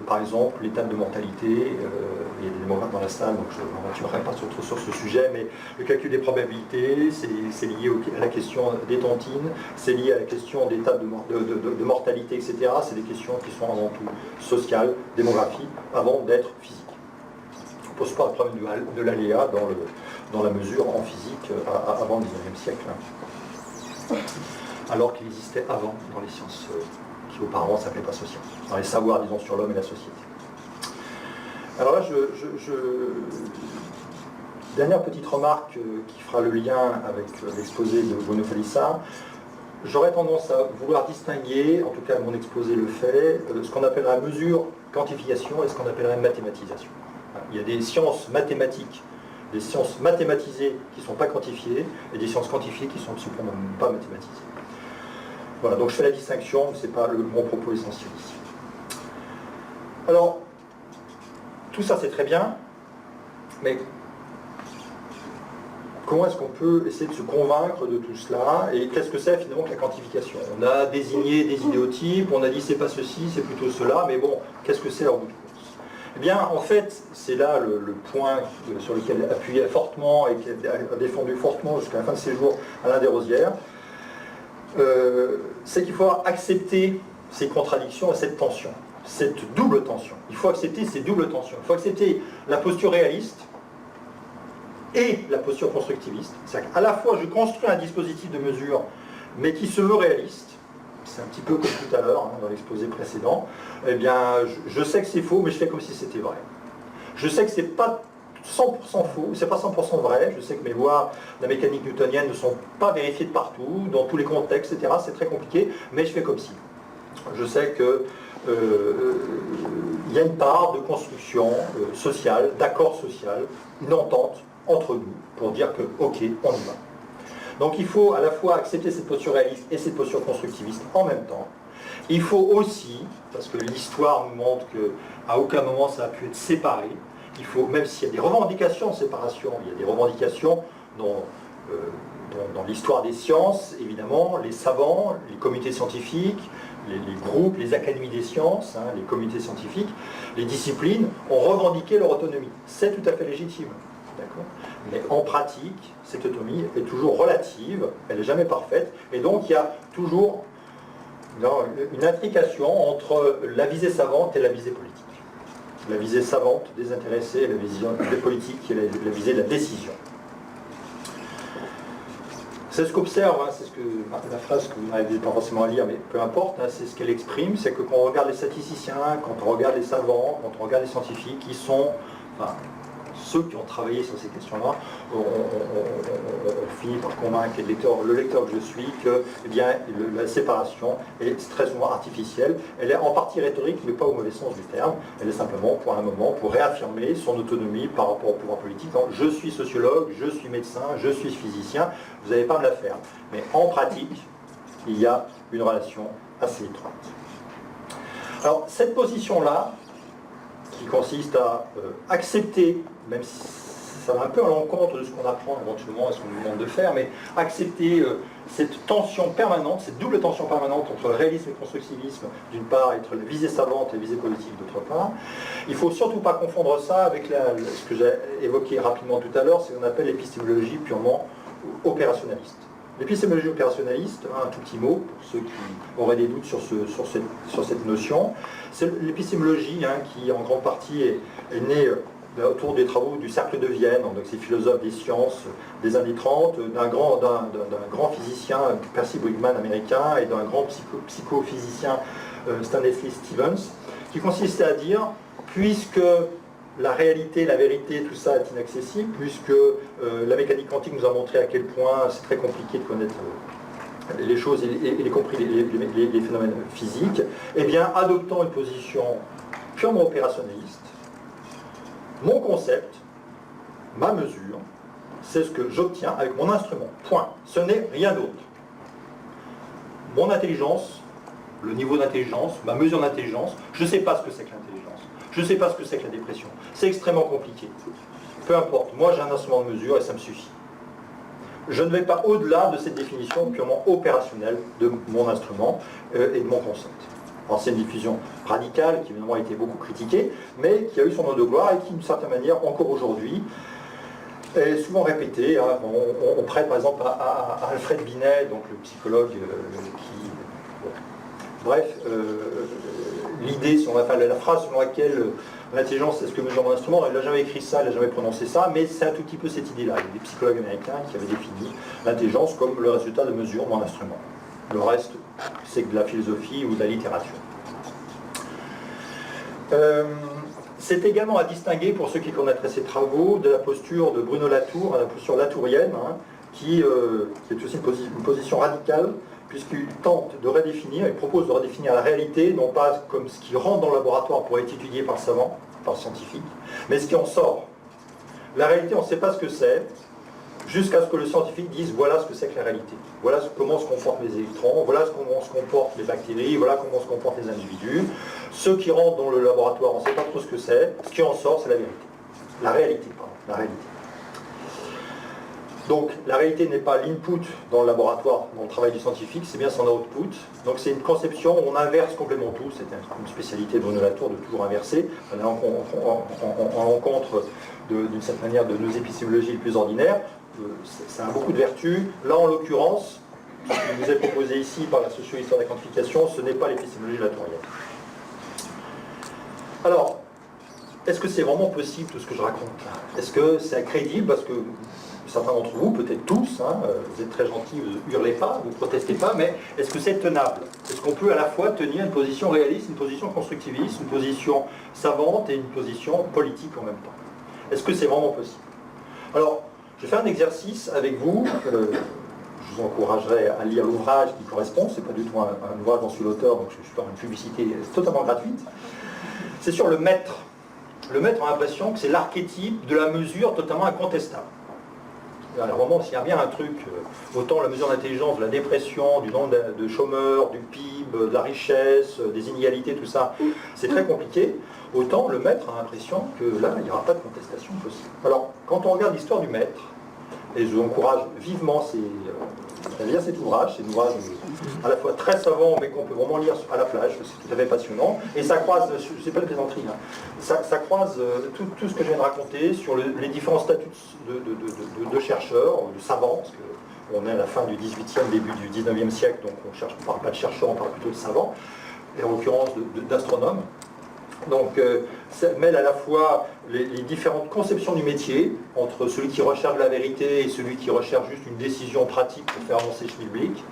par exemple, l'état de mortalité, il y a des démographes dans la salle, donc je ne m'aventurerai pas sur ce sujet, mais le calcul des probabilités, c'est lié à la question des tontines, c'est lié à la question d'état de mortalité, etc., c'est des questions qui sont avant tout sociales, démographiques, avant d'être physiques. On ne pose pas le problème de l'aléa dans la mesure en physique avant le 19e siècle. Alors qu'il existait avant dans les sciences qui auparavant ne s'appelaient pas sociales, dans les savoirs, disons, sur l'homme et la société. Alors là, dernière petite remarque qui fera le lien avec l'exposé de Bruno Félissard. J'aurais tendance à vouloir distinguer, en tout cas mon exposé le fait, ce qu'on appellerait mesure, quantification et ce qu'on appellerait mathématisation. Il y a des sciences mathématiques, des sciences mathématisées qui ne sont pas quantifiées et des sciences quantifiées qui ne sont absolument pas mathématisées. Voilà, donc je fais la distinction, ce n'est pas mon propos essentiel ici. Alors, tout ça c'est très bien, mais comment est-ce qu'on peut essayer de se convaincre de tout cela? Et qu'est-ce que c'est finalement que la quantification? On a désigné des idéotypes, on a dit c'est pas ceci, c'est plutôt cela, mais bon, qu'est-ce que c'est en bout de course? Eh bien, en fait, c'est là le point sur lequel appuyait fortement et qui a défendu fortement jusqu'à la fin de ses jours Alain Desrosières. C'est qu'il faut accepter ces contradictions et cette tension, cette double tension. Il faut accepter ces doubles tensions. Il faut accepter la posture réaliste et la posture constructiviste. C'est-à-dire qu'à la fois, je construis un dispositif de mesure, mais qui se veut réaliste. C'est un petit peu comme tout à l'heure, dans l'exposé précédent. Eh bien, je sais que c'est faux, mais je fais comme si c'était vrai. Je sais que c'est pas 100% faux, c'est pas 100% vrai, je sais que mes lois de la mécanique newtonienne ne sont pas vérifiées de partout, dans tous les contextes, etc. C'est très compliqué, mais je fais comme si. Je sais que il y a une part de construction sociale, d'accord social, une entente entre nous pour dire que, ok, on y va. Donc il faut à la fois accepter cette posture réaliste et cette posture constructiviste en même temps. Il faut aussi, parce que l'histoire nous montre qu'à aucun moment ça a pu être séparé, il faut, même s'il y a des revendications de séparation, il y a des revendications dans l'histoire des sciences, évidemment, les savants, les comités scientifiques, les groupes, les académies des sciences, les comités scientifiques, les disciplines ont revendiqué leur autonomie. C'est tout à fait légitime. Mais en pratique, cette autonomie est toujours relative, elle n'est jamais parfaite, et donc il y a toujours une intrication entre la visée savante et la visée politique. La visée savante, désintéressée, et la vision des politiques, qui est la visée de la décision. C'est ce qu'observe, c'est ce que la phrase que vous n'arrivez pas forcément à lire, mais peu importe, c'est ce qu'elle exprime, c'est que quand on regarde les statisticiens, quand on regarde les savants, quand on regarde les scientifiques, ils sont, ceux qui ont travaillé sur ces questions-là, on finit par convaincre le lecteur que je suis que eh bien, la séparation est très souvent artificielle. Elle est en partie rhétorique, mais pas au mauvais sens du terme. Elle est simplement pour un moment, pour réaffirmer son autonomie par rapport au pouvoir politique. Donc, je suis sociologue, je suis médecin, je suis physicien, vous n'allez pas me la faire. Mais en pratique, il y a une relation assez étroite. Alors, cette position-là, qui consiste à accepter, même si ça va un peu à l'encontre de ce qu'on apprend éventuellement et ce qu'on nous demande de faire, mais accepter cette tension permanente, cette double tension permanente entre le réalisme et le constructivisme, d'une part, et entre la visée savante et la visée politique, d'autre part. Il ne faut surtout pas confondre ça avec ce que j'ai évoqué rapidement tout à l'heure, c'est ce qu'on appelle l'épistémologie purement opérationnaliste. L'épistémologie opérationnaliste, un tout petit mot, pour ceux qui auraient des doutes sur cette notion, c'est l'épistémologie qui en grande partie est née autour des travaux du Cercle de Vienne, donc ces philosophes des sciences des années 30, d'un grand physicien, Percy Brugman américain, et d'un grand psychophysicien, Stanislas Stevens, qui consistait à dire, puisque la réalité, la vérité, tout ça est inaccessible, puisque la mécanique quantique nous a montré à quel point c'est très compliqué de connaître les choses, et y compris les phénomènes physiques, eh bien, adoptant une position purement opérationnaliste, mon concept, ma mesure, c'est ce que j'obtiens avec mon instrument. Point. Ce n'est rien d'autre. Mon intelligence, le niveau d'intelligence, ma mesure d'intelligence, je ne sais pas ce que c'est que l'intelligence. Je ne sais pas ce que c'est que la dépression. C'est extrêmement compliqué. Peu importe. Moi, j'ai un instrument de mesure et ça me suffit. Je ne vais pas au-delà de cette définition purement opérationnelle de mon instrument et de mon concept. Alors, c'est une diffusion radicale qui évidemment a été beaucoup critiquée, mais qui a eu son nom de gloire et qui, d'une certaine manière, encore aujourd'hui, est souvent répétée. On prête par exemple à Alfred Binet, donc le psychologue qui... Bon. Bref, l'idée, si on va faire la phrase selon laquelle l'intelligence, c'est ce que mesure mon instrument, il n'a jamais écrit ça, il n'a jamais prononcé ça, mais c'est un tout petit peu cette idée-là. Il y a des psychologues américains qui avaient défini l'intelligence comme le résultat de mesure mon instrument. Le reste, c'est de la philosophie ou de la littérature. C'est également à distinguer, pour ceux qui connaîtraient ses travaux, de la posture de Bruno Latour, la posture latourienne, qui est aussi une position radicale, puisqu'il tente de redéfinir, il propose de redéfinir la réalité, non pas comme ce qui rentre dans le laboratoire pour être étudié par le savant, par le scientifique, mais ce qui en sort. La réalité, on ne sait pas ce que c'est, jusqu'à ce que le scientifique dise voilà ce que c'est que la réalité. Voilà comment se comportent les électrons, voilà comment se comportent les bactéries, voilà comment se comportent les individus. Ceux qui rentrent dans le laboratoire, on ne sait pas trop ce que c'est. Ce qui en sort, c'est la vérité. La réalité, pardon. La réalité. Donc, la réalité n'est pas l'input dans le laboratoire, dans le travail du scientifique, c'est bien son output. Donc, c'est une conception où on inverse complètement tout. C'est une spécialité de Bruno Latour de toujours inverser. On est en rencontre, d'une certaine manière, de nos épistémologies les plus ordinaires. Ça a beaucoup de vertus. Là, en l'occurrence, ce qui nous est proposé ici par la socio-histoire de la quantification, ce n'est pas l'épistémologie latourienne. Alors, est-ce que c'est vraiment possible tout ce que je raconte là? Est-ce que c'est crédible? Parce que certains d'entre vous, peut-être tous, vous êtes très gentils, vous ne hurlez pas, vous ne protestez pas, mais est-ce que c'est tenable? Est-ce qu'on peut à la fois tenir une position réaliste, une position constructiviste, une position savante et une position politique en même temps? Est-ce que c'est vraiment possible? Alors, je vais faire un exercice avec vous. Je vous encouragerai à lire l'ouvrage qui correspond. Ce n'est pas du tout un ouvrage dont je suis l'auteur, donc je vais faire une publicité totalement gratuite. C'est sur le maître. Le maître a l'impression que c'est l'archétype de la mesure totalement incontestable. Alors vraiment, s'il y a bien un truc, autant la mesure d'intelligence, de la dépression, du nombre de chômeurs, du PIB, de la richesse, des inégalités, tout ça, c'est très compliqué, autant le maître a l'impression que là, il n'y aura pas de contestation possible. Alors, quand on regarde l'histoire du maître, et je vous encourage vivement à lire cet ouvrage, c'est un ouvrage à la fois très savant, mais qu'on peut vraiment lire à la plage, c'est tout à fait passionnant, et ça croise, je sais pas de plaisanterie, ça croise tout ce que je viens de raconter sur les différents statuts de chercheurs, de savants, parce qu'on est à la fin du 18e, début du 19e siècle, donc on ne parle pas de chercheurs, on parle plutôt de savants, et en l'occurrence d'astronomes. Donc, ça mêle à la fois les différentes conceptions du métier, entre celui qui recherche la vérité et celui qui recherche juste une décision pratique pour faire avancer le schmilblick.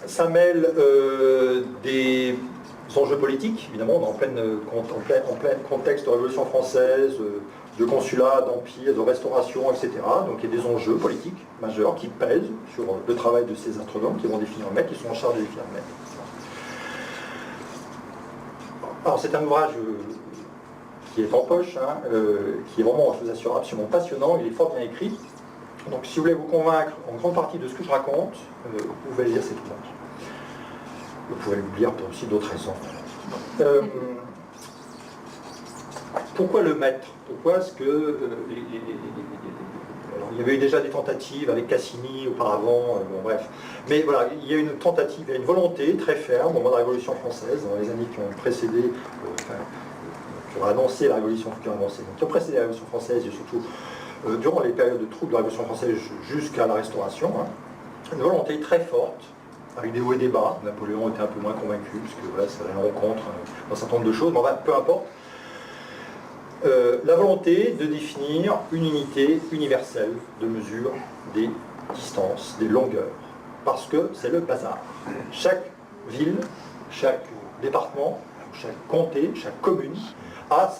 Ça mêle des enjeux politiques, évidemment, on est en plein contexte de Révolution française, de consulat, d'empire, de restauration, etc. Donc il y a des enjeux politiques majeurs qui pèsent sur le travail de ces astronomes qui vont définir le maître, qui sont en charge de définir le maître. Alors c'est un ouvrage qui est en poche, qui est vraiment, je vous assure, absolument passionnant, il est fort bien écrit. Donc si vous voulez vous convaincre en grande partie de ce que je raconte, vous pouvez lire cet ouvrage. Vous pouvez le lire pour aussi d'autres raisons. Pourquoi le mètre? Pourquoi est-ce que alors, il y avait eu déjà des tentatives avec Cassini auparavant, bon, bref. Mais voilà, il y a une tentative, il y a une volonté très ferme au moment de la Révolution française, dans les années qui ont précédé, qui ont annoncé la Révolution, qui ont précédé la Révolution française et surtout durant les périodes de troubles de la Révolution française jusqu'à la Restauration, hein, une volonté très forte, avec des hauts et des bas. Napoléon était un peu moins convaincu, puisque voilà, ça allait à l'encontre d'un certain nombre de choses, mais enfin, peu importe. La volonté de définir une unité universelle de mesure des distances, des longueurs, parce que c'est le bazar. Chaque ville, chaque département, chaque comté, chaque commune a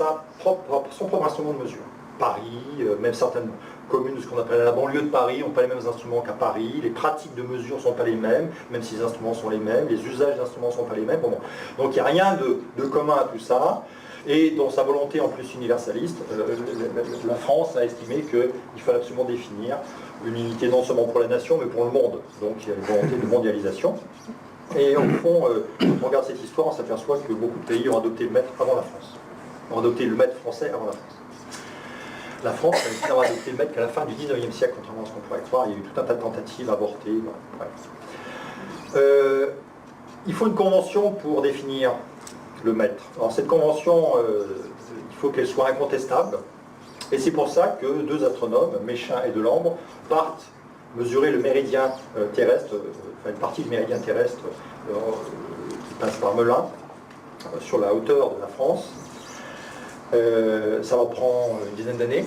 son propre instrument de mesure. Paris, même certaines communes de ce qu'on appelle la banlieue de Paris n'ont pas les mêmes instruments qu'à Paris, les pratiques de mesure ne sont pas les mêmes, même si les instruments sont les mêmes, les usages d'instruments ne sont pas les mêmes. Bon. Donc il n'y a rien de commun à tout ça. Et dans sa volonté en plus universaliste, la France a estimé qu'il fallait absolument définir une unité non seulement pour la nation, mais pour le monde. Donc il y a une volonté de mondialisation. Et au fond, quand on regarde cette histoire, on s'aperçoit que beaucoup de pays ont adopté le mètre avant la France. Ont adopté le mètre français avant la France. La France a finalement adopté le mètre qu'à la fin du 19e siècle, contrairement à ce qu'on pourrait croire. Il y a eu tout un tas de tentatives avortées. Voilà. Il faut une convention pour définir le mètre. Alors cette convention, il faut qu'elle soit incontestable, et c'est pour ça que deux astronomes, Méchain et Delambre, partent mesurer le méridien terrestre, enfin une partie du méridien terrestre qui passe par Melun, sur la hauteur de la France. Ça va prendre une dizaine d'années,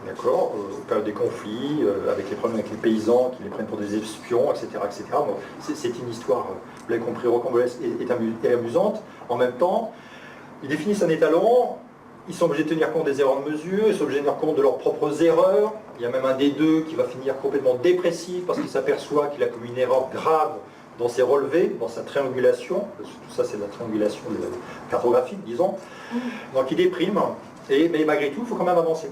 d'accord, au période des conflits, avec les problèmes avec les paysans qui les prennent pour des espions, etc. etc. Bon, c'est une histoire, vous l'avez compris, rocambolesque et amusante. En même temps, ils définissent un étalon, ils sont obligés de tenir compte des erreurs de mesure, ils sont obligés de tenir compte de leurs propres erreurs. Il y a même un des deux qui va finir complètement dépressif parce qu'il s'aperçoit qu'il a commis une erreur grave dans ses relevés, dans sa triangulation. Tout ça, c'est de la triangulation cartographique, disons. Donc il déprime, mais malgré tout, il faut quand même avancer.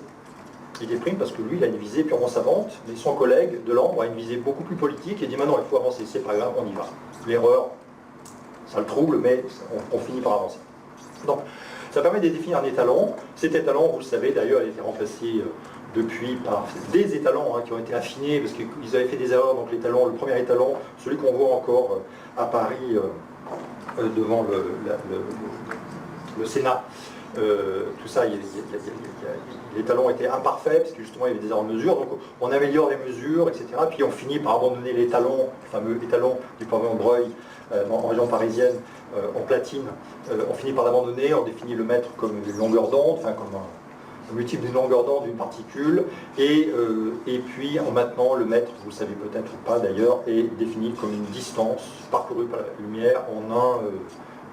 Il déprime parce que lui, il a une visée purement savante, mais son collègue Delambre a une visée beaucoup plus politique et dit maintenant, il faut avancer, c'est pas grave, on y va. L'erreur, ça le trouble, mais on finit par avancer. Donc, ça permet de définir un étalon. Cet étalon, vous le savez d'ailleurs, il a été remplacé depuis par des étalons qui ont été affinés, parce qu'ils avaient fait des erreurs. Donc l'étalon, le premier étalon, celui qu'on voit encore à Paris, devant le Sénat, tout ça, les talons étaient imparfaits, parce que justement il y avait des erreurs de mesure, donc on améliore les mesures, etc. Puis on finit par abandonner les talons, le fameux étalon du pavillon de Breuil, en région parisienne, en platine. On finit par l'abandonner, on définit le mètre comme une longueur d'onde, enfin comme un multiple d'une longueur d'onde d'une particule, et puis maintenant le mètre, vous le savez peut-être ou pas d'ailleurs, est défini comme une distance parcourue par la lumière en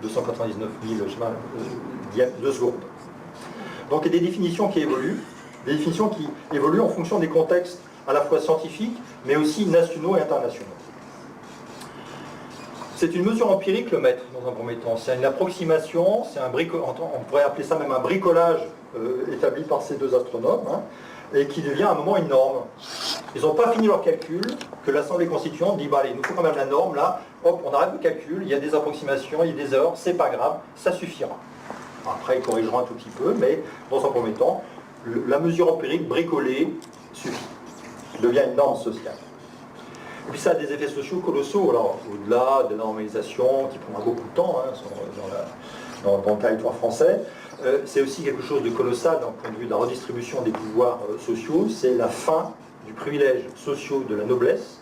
299 000 de secondes. Donc il y a des définitions qui évoluent, en fonction des contextes à la fois scientifiques, mais aussi nationaux et internationaux. C'est une mesure empirique, le mètre, dans un premier temps. C'est une approximation, on pourrait appeler ça même un bricolage établi par ces deux astronomes, et qui devient à un moment une norme. Ils n'ont pas fini leur calcul, que l'Assemblée constituante dit, bah allez, il nous faut quand même la norme, là, hop, on arrête le calcul, il y a des approximations, il y a des erreurs, c'est pas grave, ça suffira. Après, ils corrigeront un tout petit peu, mais dans un premier temps, la mesure empirique bricolée suffit. Elle devient une norme sociale. Et puis ça a des effets sociaux colossaux, alors au-delà de la normalisation qui prendra beaucoup de temps dans le territoire français, c'est aussi quelque chose de colossal d'un point de vue de la redistribution des pouvoirs sociaux, c'est la fin du privilège social de la noblesse,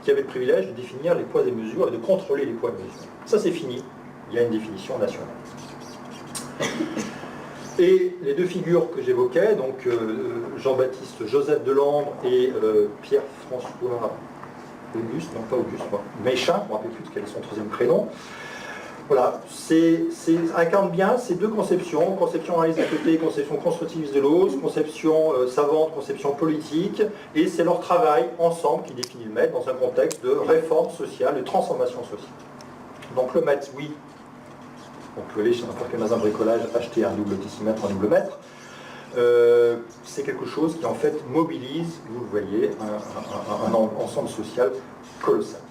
qui avait le privilège de définir les poids et mesures et de contrôler les poids et mesures. Ça c'est fini, il y a une définition nationale. Et les deux figures que j'évoquais, donc Jean-Baptiste Joseph Delambre et Pierre-François Auguste, non pas Auguste, Méchain, je ne me rappelle plus quel est son troisième prénom. Voilà, incarne bien ces deux conceptions, conception réaliste d'un côté, conception constructiviste de l'autre, conception savante, conception politique, et c'est leur travail ensemble qui définit le mètre dans un contexte de réforme sociale, de transformation sociale. Donc le mètre, oui, on peut aller chez n'importe quel magasin de bricolage acheter un double décimètre, un double mètre. C'est quelque chose qui en fait mobilise, vous le voyez, un ensemble social colossal.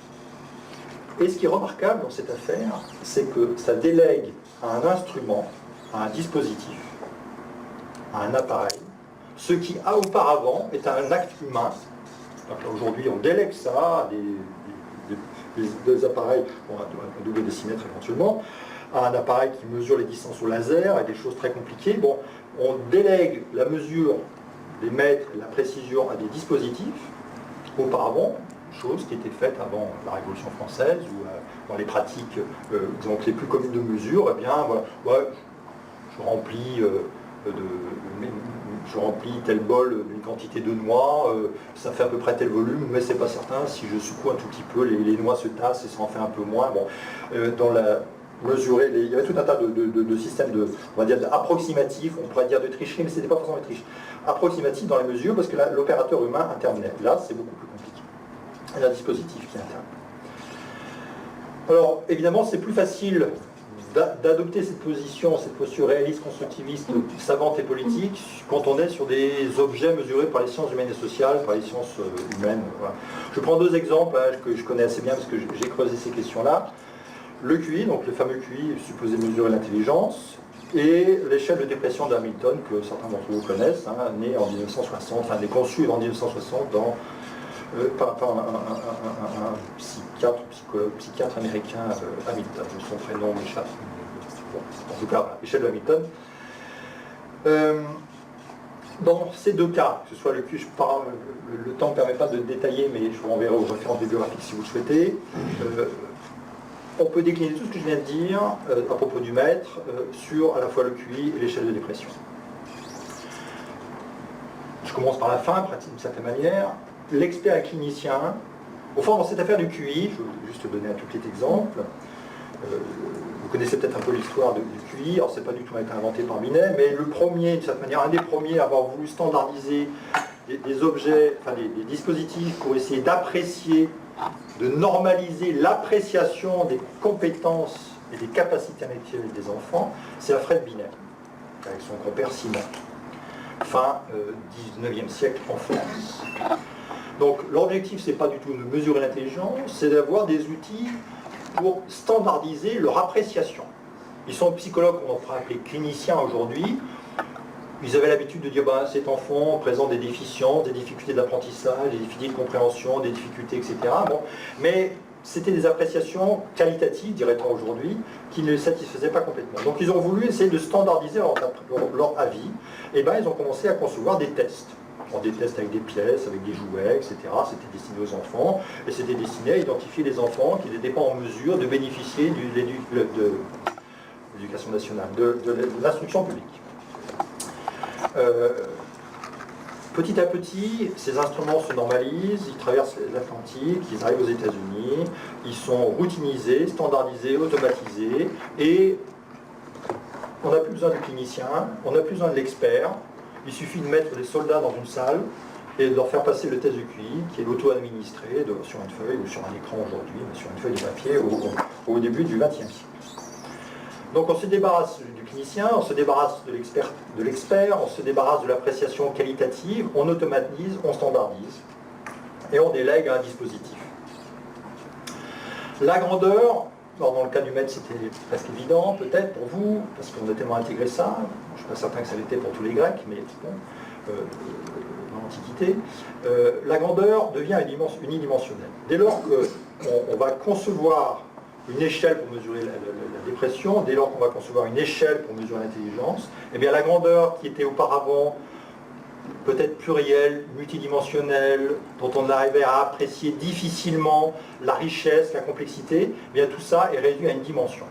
Et ce qui est remarquable dans cette affaire, c'est que ça délègue à un instrument, à un dispositif, à un appareil, ce qui a auparavant est un acte humain. Aujourd'hui, on délègue ça à des appareils, un double décimètre éventuellement, à un appareil qui mesure les distances au laser et des choses très compliquées. Bon, on délègue la mesure des mètres, la précision à des dispositifs. Auparavant, chose qui était faite avant la Révolution française ou dans les pratiques disons, les plus communes de mesure, eh bien, voilà, ouais, je remplis tel bol d'une quantité de noix, ça fait à peu près tel volume, mais c'est pas certain. Si je secoue un tout petit peu, les noix se tassent et ça en fait un peu moins. Bon, dans la mesurer, il y avait tout un tas de systèmes on va dire approximatifs, on pourrait dire de tricherie, mais c'était pas forcément de triche. Approximatifs dans les mesures, parce que là, l'opérateur humain intervenait. Là, c'est beaucoup plus compliqué. Il y a un dispositif qui intervient. Alors, évidemment, c'est plus facile d'adopter cette position, cette posture réaliste, constructiviste, savante et politique, quand on est sur des objets mesurés par les sciences humaines et sociales, par les sciences humaines. Voilà. Je prends deux exemples que je connais assez bien parce que j'ai creusé ces questions-là. Le QI, donc le fameux QI supposé mesurer l'intelligence, et l'échelle de dépression d'Hamilton, que certains d'entre vous connaissent, né en 1960, enfin, est conçu en 1960 par un psychiatre américain, Hamilton, son prénom m'échappe. Bon, en tout cas, l'échelle de Hamilton. Dans ces deux cas, que ce soit le QI, le temps ne permet pas de détailler, mais je vous renverrai aux références bibliographiques si vous le souhaitez. On peut décliner tout ce que je viens de dire à propos du maître sur à la fois le QI et l'échelle de dépression. Je commence par la fin, pratique d'une certaine manière. L'expert et clinicien, au fond, dans cette affaire du QI, je vais juste donner un tout petit exemple. Vous connaissez peut-être un peu l'histoire du QI, alors c'est pas du tout été inventé par Binet, mais le premier, de cette manière, un des premiers à avoir voulu standardiser des objets, enfin des dispositifs pour essayer d'apprécier, de normaliser l'appréciation des compétences et des capacités intellectuelles des enfants, c'est Alfred Binet, avec son compère Simon, fin 19e siècle en France. Donc l'objectif, c'est pas du tout de mesurer l'intelligence, c'est d'avoir des outils pour standardiser leur appréciation. Ils sont psychologues qu'on pourrait appeler cliniciens aujourd'hui. Ils avaient l'habitude de dire cet enfant présente des déficiences, des difficultés d'apprentissage, des difficultés de compréhension, des difficultés, etc. Bon. Mais c'était des appréciations qualitatives, dirait-on aujourd'hui, qui ne les satisfaisaient pas complètement. Donc ils ont voulu essayer de standardiser leur avis. Et ils ont commencé à concevoir des tests. Des tests avec des pièces, avec des jouets, etc. C'était destiné aux enfants. Et c'était destiné à identifier les enfants qui n'étaient pas en mesure de bénéficier de l'éducation nationale, de l'instruction publique. Petit à petit, ces instruments se normalisent, ils traversent l'Atlantique, ils arrivent aux États-Unis, ils sont routinisés, standardisés, automatisés, et on n'a plus besoin du clinicien, on n'a plus besoin de l'expert, il suffit de mettre des soldats dans une salle et de leur faire passer le test de QI, qui est auto-administré sur une feuille ou sur un écran aujourd'hui, sur une feuille de papier au début du XXe siècle. Donc on se débarrasse du clinicien, on se débarrasse de l'expert, on se débarrasse de l'appréciation qualitative, on automatise, on standardise et on délègue un dispositif. La grandeur, alors dans le cas du maître c'était presque évident peut-être pour vous, parce qu'on a tellement intégré ça, je ne suis pas certain que ça l'était pour tous les Grecs, mais bon, dans l'Antiquité, la grandeur devient unidimensionnelle. Dès lors qu'on va concevoir une échelle pour mesurer la dépression, dès lors qu'on va concevoir une échelle pour mesurer l'intelligence, eh bien la grandeur qui était auparavant peut-être plurielle, multidimensionnelle, dont on arrivait à apprécier difficilement la richesse, la complexité, eh bien tout ça est réduit à une dimension.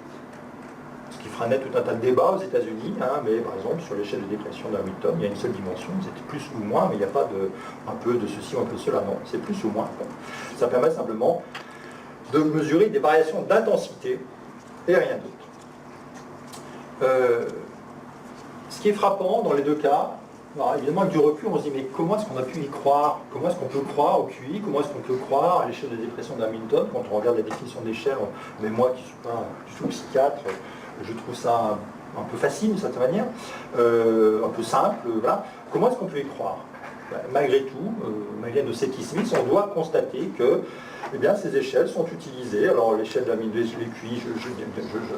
Ce qui fera naître tout un tas de débats aux États-Unis, mais par exemple sur l'échelle de dépression d'Hamilton, il y a une seule dimension, c'est plus ou moins, mais il n'y a pas un peu de ceci ou un peu de cela, non, c'est plus ou moins. Bon. Ça permet simplement de mesurer des variations d'intensité et rien d'autre. Ce qui est frappant dans les deux cas, alors évidemment avec du recul on se dit mais comment est-ce qu'on a pu y croire? Comment est-ce qu'on peut croire au QI? Comment est-ce qu'on peut croire à l'échelle de dépression d'Hamilton quand on regarde la définition d'échelle? Mais moi qui ne suis pas du tout psychiatre, je trouve ça un peu facile d'une certaine manière, un peu simple, voilà. Comment est-ce qu'on peut y croire? malgré tout, malgré nos scepticismes, on doit constater que eh bien, ces échelles sont utilisées. Alors l'échelle d'Hamilton, les QI,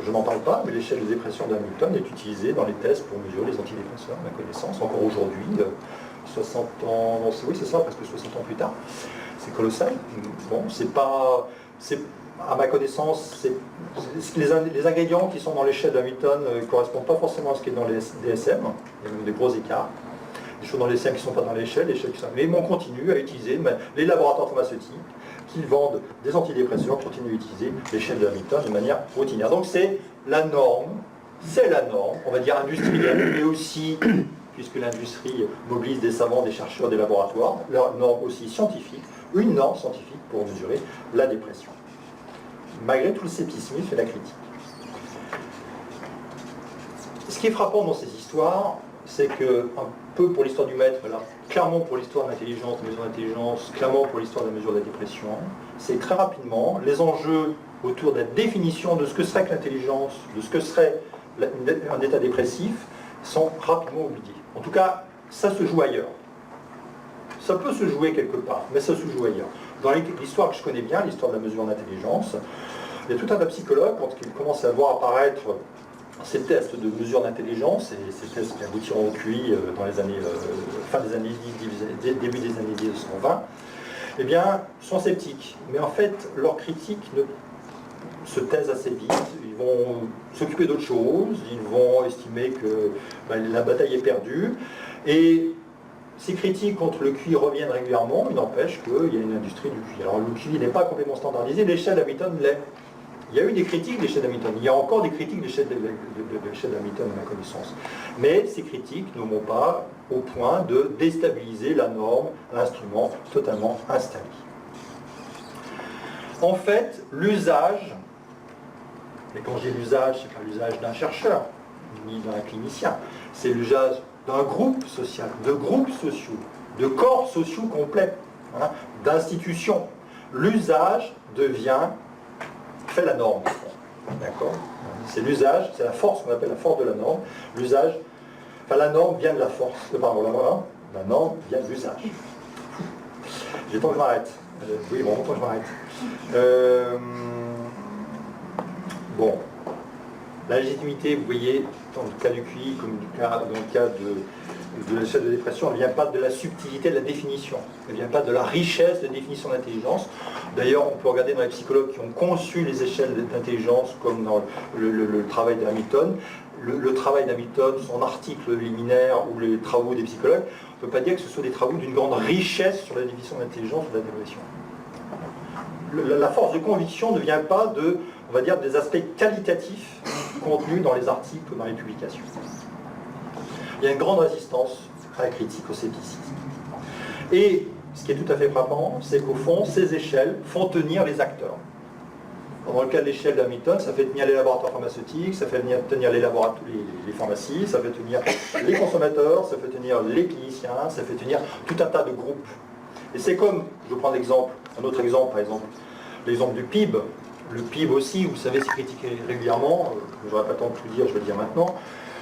je n'en parle pas, mais l'échelle de dépression d'Hamilton est utilisée dans les tests pour mesurer les antidépresseurs, à ma connaissance, encore aujourd'hui, 60 ans, oui c'est ça, presque 60 ans plus tard. C'est colossal. Bon, c'est pas... À ma connaissance, les ingrédients qui sont dans l'échelle d'Hamilton ne correspondent pas forcément à ce qui est dans les DSM. Il y a même des gros écarts. Des choses dans les DSM qui ne sont pas dans l'échelle, mais on continue à utiliser, les laboratoires pharmaceutiques qui vendent des antidépresseurs continuent à utiliser l'échelle d'Hamilton de manière routinière. Donc c'est la norme, on va dire industrielle, mais aussi, puisque l'industrie mobilise des savants, des chercheurs, des laboratoires, leur norme aussi scientifique, une norme scientifique pour mesurer la dépression. Malgré tout le scepticisme et la critique. Ce qui est frappant dans ces histoires, c'est que, un peu pour l'histoire du maître, là, clairement pour l'histoire de l'intelligence, de la mesure d'intelligence, clairement pour l'histoire de la mesure de la dépression, c'est très rapidement les enjeux autour de la définition de ce que serait que l'intelligence, de ce que serait un état dépressif, sont rapidement oubliés. En tout cas, ça se joue ailleurs. Ça peut se jouer quelque part, mais ça se joue ailleurs. Dans l'histoire que je connais bien, l'histoire de la mesure d'intelligence, il y a tout un tas de psychologues, quand ils commencent à voir apparaître ces tests de mesure d'intelligence, et ces tests qui aboutiront au QI dans les années, fin des années 10, début des années 1920, eh bien, sont sceptiques. Mais en fait, leurs critiques se taisent assez vite, ils vont s'occuper d'autre chose, ils vont estimer que la bataille est perdue, et ces critiques contre le QI reviennent régulièrement, il n'empêche qu'il y a une industrie du QI. Alors le QI n'est pas complètement standardisé, l'échelle d'Hamilton l'est. Il y a eu des critiques de l'échelle d'Hamilton, il y a encore des critiques de l'échelle d'Hamilton à ma connaissance. Mais ces critiques ne vont pas au point de déstabiliser la norme, l'instrument totalement installé. En fait, l'usage, et quand j'ai l'usage, ce n'est pas l'usage d'un chercheur, ni d'un clinicien, c'est l'usage d'un groupe social, de groupes sociaux, de corps sociaux complets, hein, d'institutions. L'usage fait la norme. D'accord ? C'est l'usage, c'est la force qu'on appelle la force de la norme. L'usage, la norme vient de la force. La norme vient de l'usage. J'ai temps que je m'arrête. Oui, bon, temps que je m'arrête. Bon. La légitimité, vous voyez, dans le cas du QI, comme dans le cas de l'échelle de dépression, elle ne vient pas de la subtilité de la définition. Elle ne vient pas de la richesse de définition d'intelligence. D'ailleurs, on peut regarder dans les psychologues qui ont conçu les échelles d'intelligence, comme dans le travail d'Hamilton. Le travail d'Hamilton, son article liminaire ou les travaux des psychologues, on ne peut pas dire que ce soit des travaux d'une grande richesse sur la définition d'intelligence ou de la dépression. La force de conviction ne vient pas on va dire, des aspects qualitatifs contenus dans les articles ou dans les publications. Il y a une grande résistance à la critique, au scepticisme. Et ce qui est tout à fait frappant, c'est qu'au fond, ces échelles font tenir les acteurs. Dans le cas de l'échelle d'Hamilton, ça fait tenir les laboratoires pharmaceutiques, ça fait tenir les pharmacies, ça fait tenir les consommateurs, ça fait tenir les cliniciens, ça fait tenir tout un tas de groupes. Et c'est comme, je prends un autre exemple, par exemple, l'exemple du PIB. Le PIB aussi, vous savez, c'est critiqué régulièrement, je n'aurai pas le temps de tout dire, je vais le dire maintenant.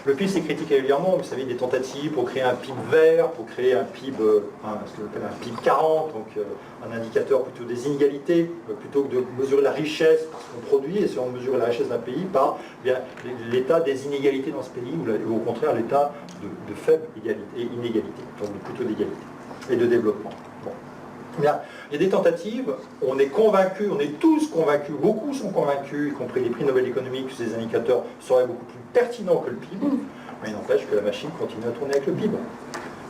Le PIB, c'est critiqué régulièrement, vous savez, des tentatives pour créer un PIB vert, pour créer un PIB, ce qu'on appelle un PIB 40, donc un indicateur plutôt des inégalités, plutôt que de mesurer la richesse par ce qu'on produit, et si on mesure la richesse d'un pays par l'état des inégalités dans ce pays, ou au contraire l'état de faible inégalité, donc plutôt d'égalité et de développement. Bon. Bien, il y a des tentatives, on est convaincus, on est tous convaincus, beaucoup sont convaincus, y compris les prix Nobel économiques, que ces indicateurs seraient beaucoup plus pertinents que le PIB, mais il n'empêche que la machine continue à tourner avec le PIB.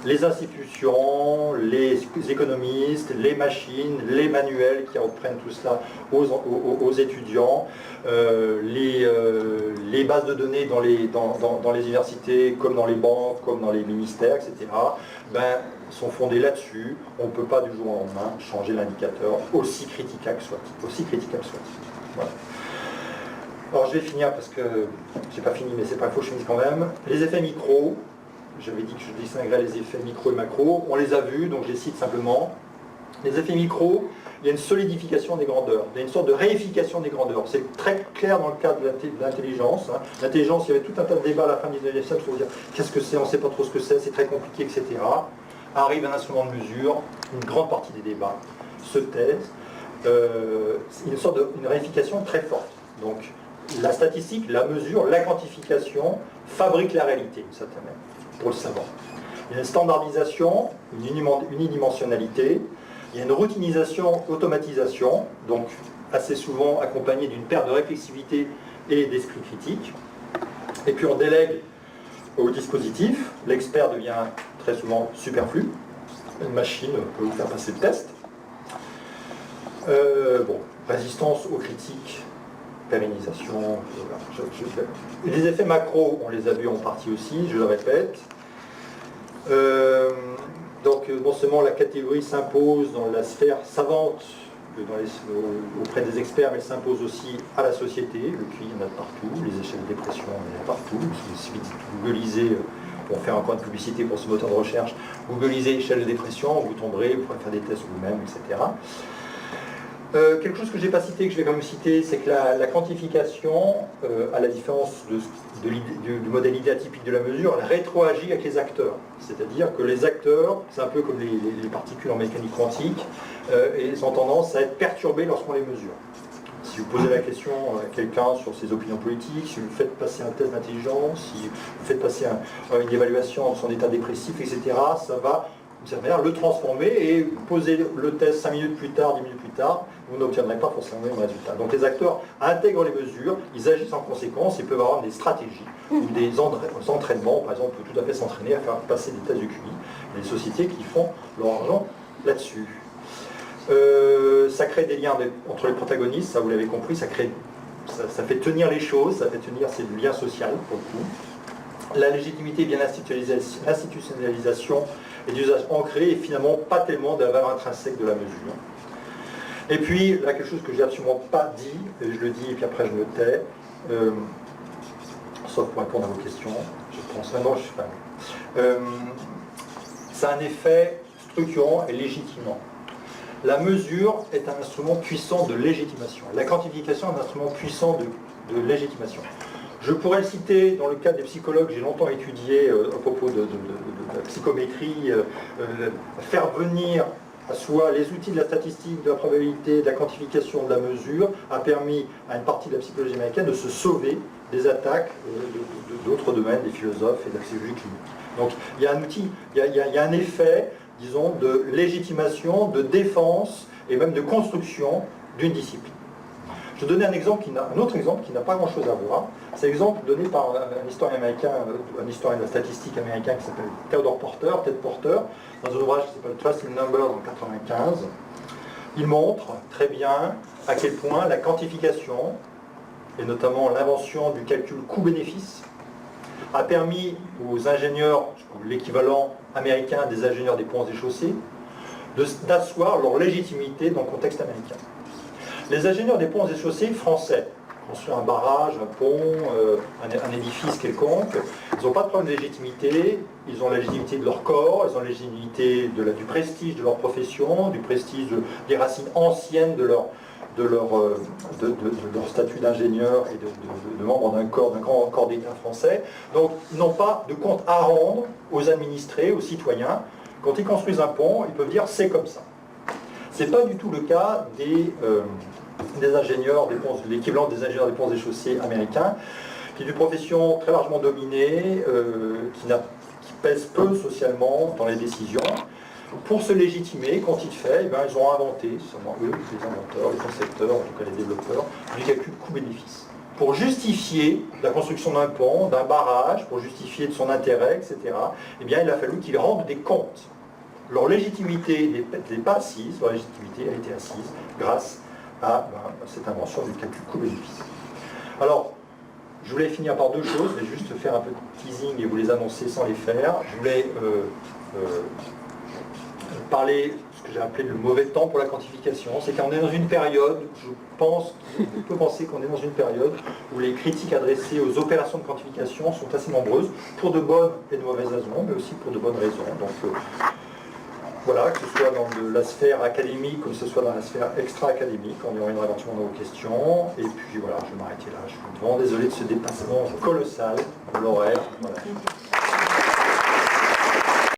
Les institutions, les économistes, les machines, les manuels qui reprennent tout cela aux étudiants, les bases de données dans les universités, comme dans les banques, comme dans les ministères, etc., sont fondées là-dessus. On ne peut pas du jour au lendemain changer l'indicateur, aussi critiquable soit. Voilà. Alors je vais finir parce que j'ai pas fini, mais c'est pas faux, je finis quand même. Les effets micro, j'avais dit que je distinguerais les effets micro et macro, on les a vus, donc je les cite simplement. Les effets micro, il y a une solidification des grandeurs, il y a une sorte de réification des grandeurs. C'est très clair dans le cadre de l'intelligence. L'intelligence, il y avait tout un tas de débats à la fin du 19e siècle pour dire qu'est-ce que c'est, on ne sait pas trop ce que c'est très compliqué, etc. arrive un instrument de mesure, une grande partie des débats se taisent. Une sorte une réification très forte. Donc la statistique, la mesure, la quantification fabrique la réalité, d'une certaine manière, pour le savoir. Il y a une standardisation, une unidimensionnalité, il y a une routinisation, automatisation, donc assez souvent accompagnée d'une perte de réflexivité et d'esprit critique. Et puis on délègue au dispositif, l'expert devient très souvent superflu, une machine peut vous faire passer le test. Résistance aux critiques, pérennisation, voilà. Les effets macro, on les a vus en partie aussi, je le répète. Donc non seulement la catégorie s'impose dans la sphère savante, auprès des experts, mais elle s'impose aussi à la société. Le QI, il y en a de partout, les échelles de dépression, il y en a partout. Il suffit de googliser, pour faire un point de publicité pour ce moteur de recherche, googliser échelle de dépression, vous tomberez, vous pourrez faire des tests vous-même, etc. Quelque chose que je n'ai pas cité, que je vais quand même citer, c'est que la quantification, à la différence du modèle idéatypique de la mesure, elle rétroagit avec les acteurs. C'est-à-dire que les acteurs, c'est un peu comme les particules en mécanique quantique, et ils ont tendance à être perturbés lorsqu'on les mesure. Si vous posez la question à quelqu'un sur ses opinions politiques, si vous faites passer un test d'intelligence, si vous faites passer une évaluation de son état dépressif, etc., ça va d'une certaine manière le transformer et poser le test 5 minutes plus tard, 10 minutes plus tard, vous n'obtiendrez pas forcément le même résultat. Donc les acteurs intègrent les mesures, ils agissent en conséquence, ils peuvent avoir des stratégies ou des entraînements. Par exemple, on peut tout à fait s'entraîner à faire passer des tests de QI. Il y a des sociétés qui font leur argent là-dessus. Ça crée des liens entre les protagonistes, ça vous l'avez compris, ça fait tenir les choses, ça fait tenir ces liens sociaux pour le coup. La légitimité via l'institutionnalisation et d'usage ancré et finalement pas tellement de la valeur intrinsèque de la mesure. Et puis, là, quelque chose que je n'ai absolument pas dit, et je le dis et puis après je me tais, sauf pour répondre à vos questions, je pense vraiment, je sais pas. Ça a un effet structurant et légitimant. La mesure est un instrument puissant de légitimation. La quantification est un instrument puissant de légitimation. Je pourrais le citer dans le cadre des psychologues, j'ai longtemps étudié à propos de la psychométrie, faire venir à soi les outils de la statistique, de la probabilité, de la quantification, de la mesure, a permis à une partie de la psychologie américaine de se sauver des attaques d'autres domaines, des philosophes et de la psychologie clinique. Donc il y a un outil, il y a un effet, disons, de légitimation, de défense et même de construction d'une discipline. Je vais donner un autre exemple qui n'a pas grand-chose à voir. C'est l'exemple donné par un historien américain, un historien de la statistique américain qui s'appelle Theodore Porter, Ted Porter, dans un ouvrage qui s'appelle Trust in Numbers en 1995. Il montre très bien à quel point la quantification, et notamment l'invention du calcul coût-bénéfice, a permis aux ingénieurs, l'équivalent américain des ingénieurs des ponts et chaussées, d'asseoir leur légitimité dans le contexte américain. Les ingénieurs des ponts et chaussées français, construire un barrage, un pont, un édifice quelconque, ils n'ont pas de problème de légitimité, ils ont la légitimité de leur corps, ils ont la légitimité du prestige de leur profession, du prestige des racines anciennes de leur statut d'ingénieur et de membre d'un grand corps d'État français. Donc ils n'ont pas de compte à rendre aux administrés, aux citoyens. Quand ils construisent un pont, ils peuvent dire c'est comme ça. Ce n'est pas du tout le cas des ingénieurs, l'équivalent des ingénieurs des ponts et chaussées américains, qui est une profession très largement dominée, qui pèse peu socialement dans les décisions. Pour se légitimer, quand il fait, ils ont inventé, seulement eux, les inventeurs, les concepteurs, en tout cas les développeurs, du calcul coût-bénéfice. Pour justifier la construction d'un pont, d'un barrage, pour justifier de son intérêt, etc., il a fallu qu'ils rendent des comptes. Leur légitimité n'est pas assise, leur légitimité a été assise grâce à cette invention du calcul coût-bénéfice. Alors, je voulais finir par deux choses, je vais juste faire un peu de teasing et vous les annoncer sans les faire. Je voulais parler de ce que j'ai appelé le mauvais temps pour la quantification. C'est qu'on est dans une période, on peut penser qu'on est dans une période où les critiques adressées aux opérations de quantification sont assez nombreuses, pour de bonnes et de mauvaises raisons, mais aussi pour de bonnes raisons. Donc, voilà, que ce soit dans la sphère académique ou que ce soit dans la sphère extra-académique, on y reviendra éventuellement dans vos questions. Et puis voilà, je vais m'arrêter là. Je suis vraiment désolé de ce dépassement colossal de l'horaire. Voilà.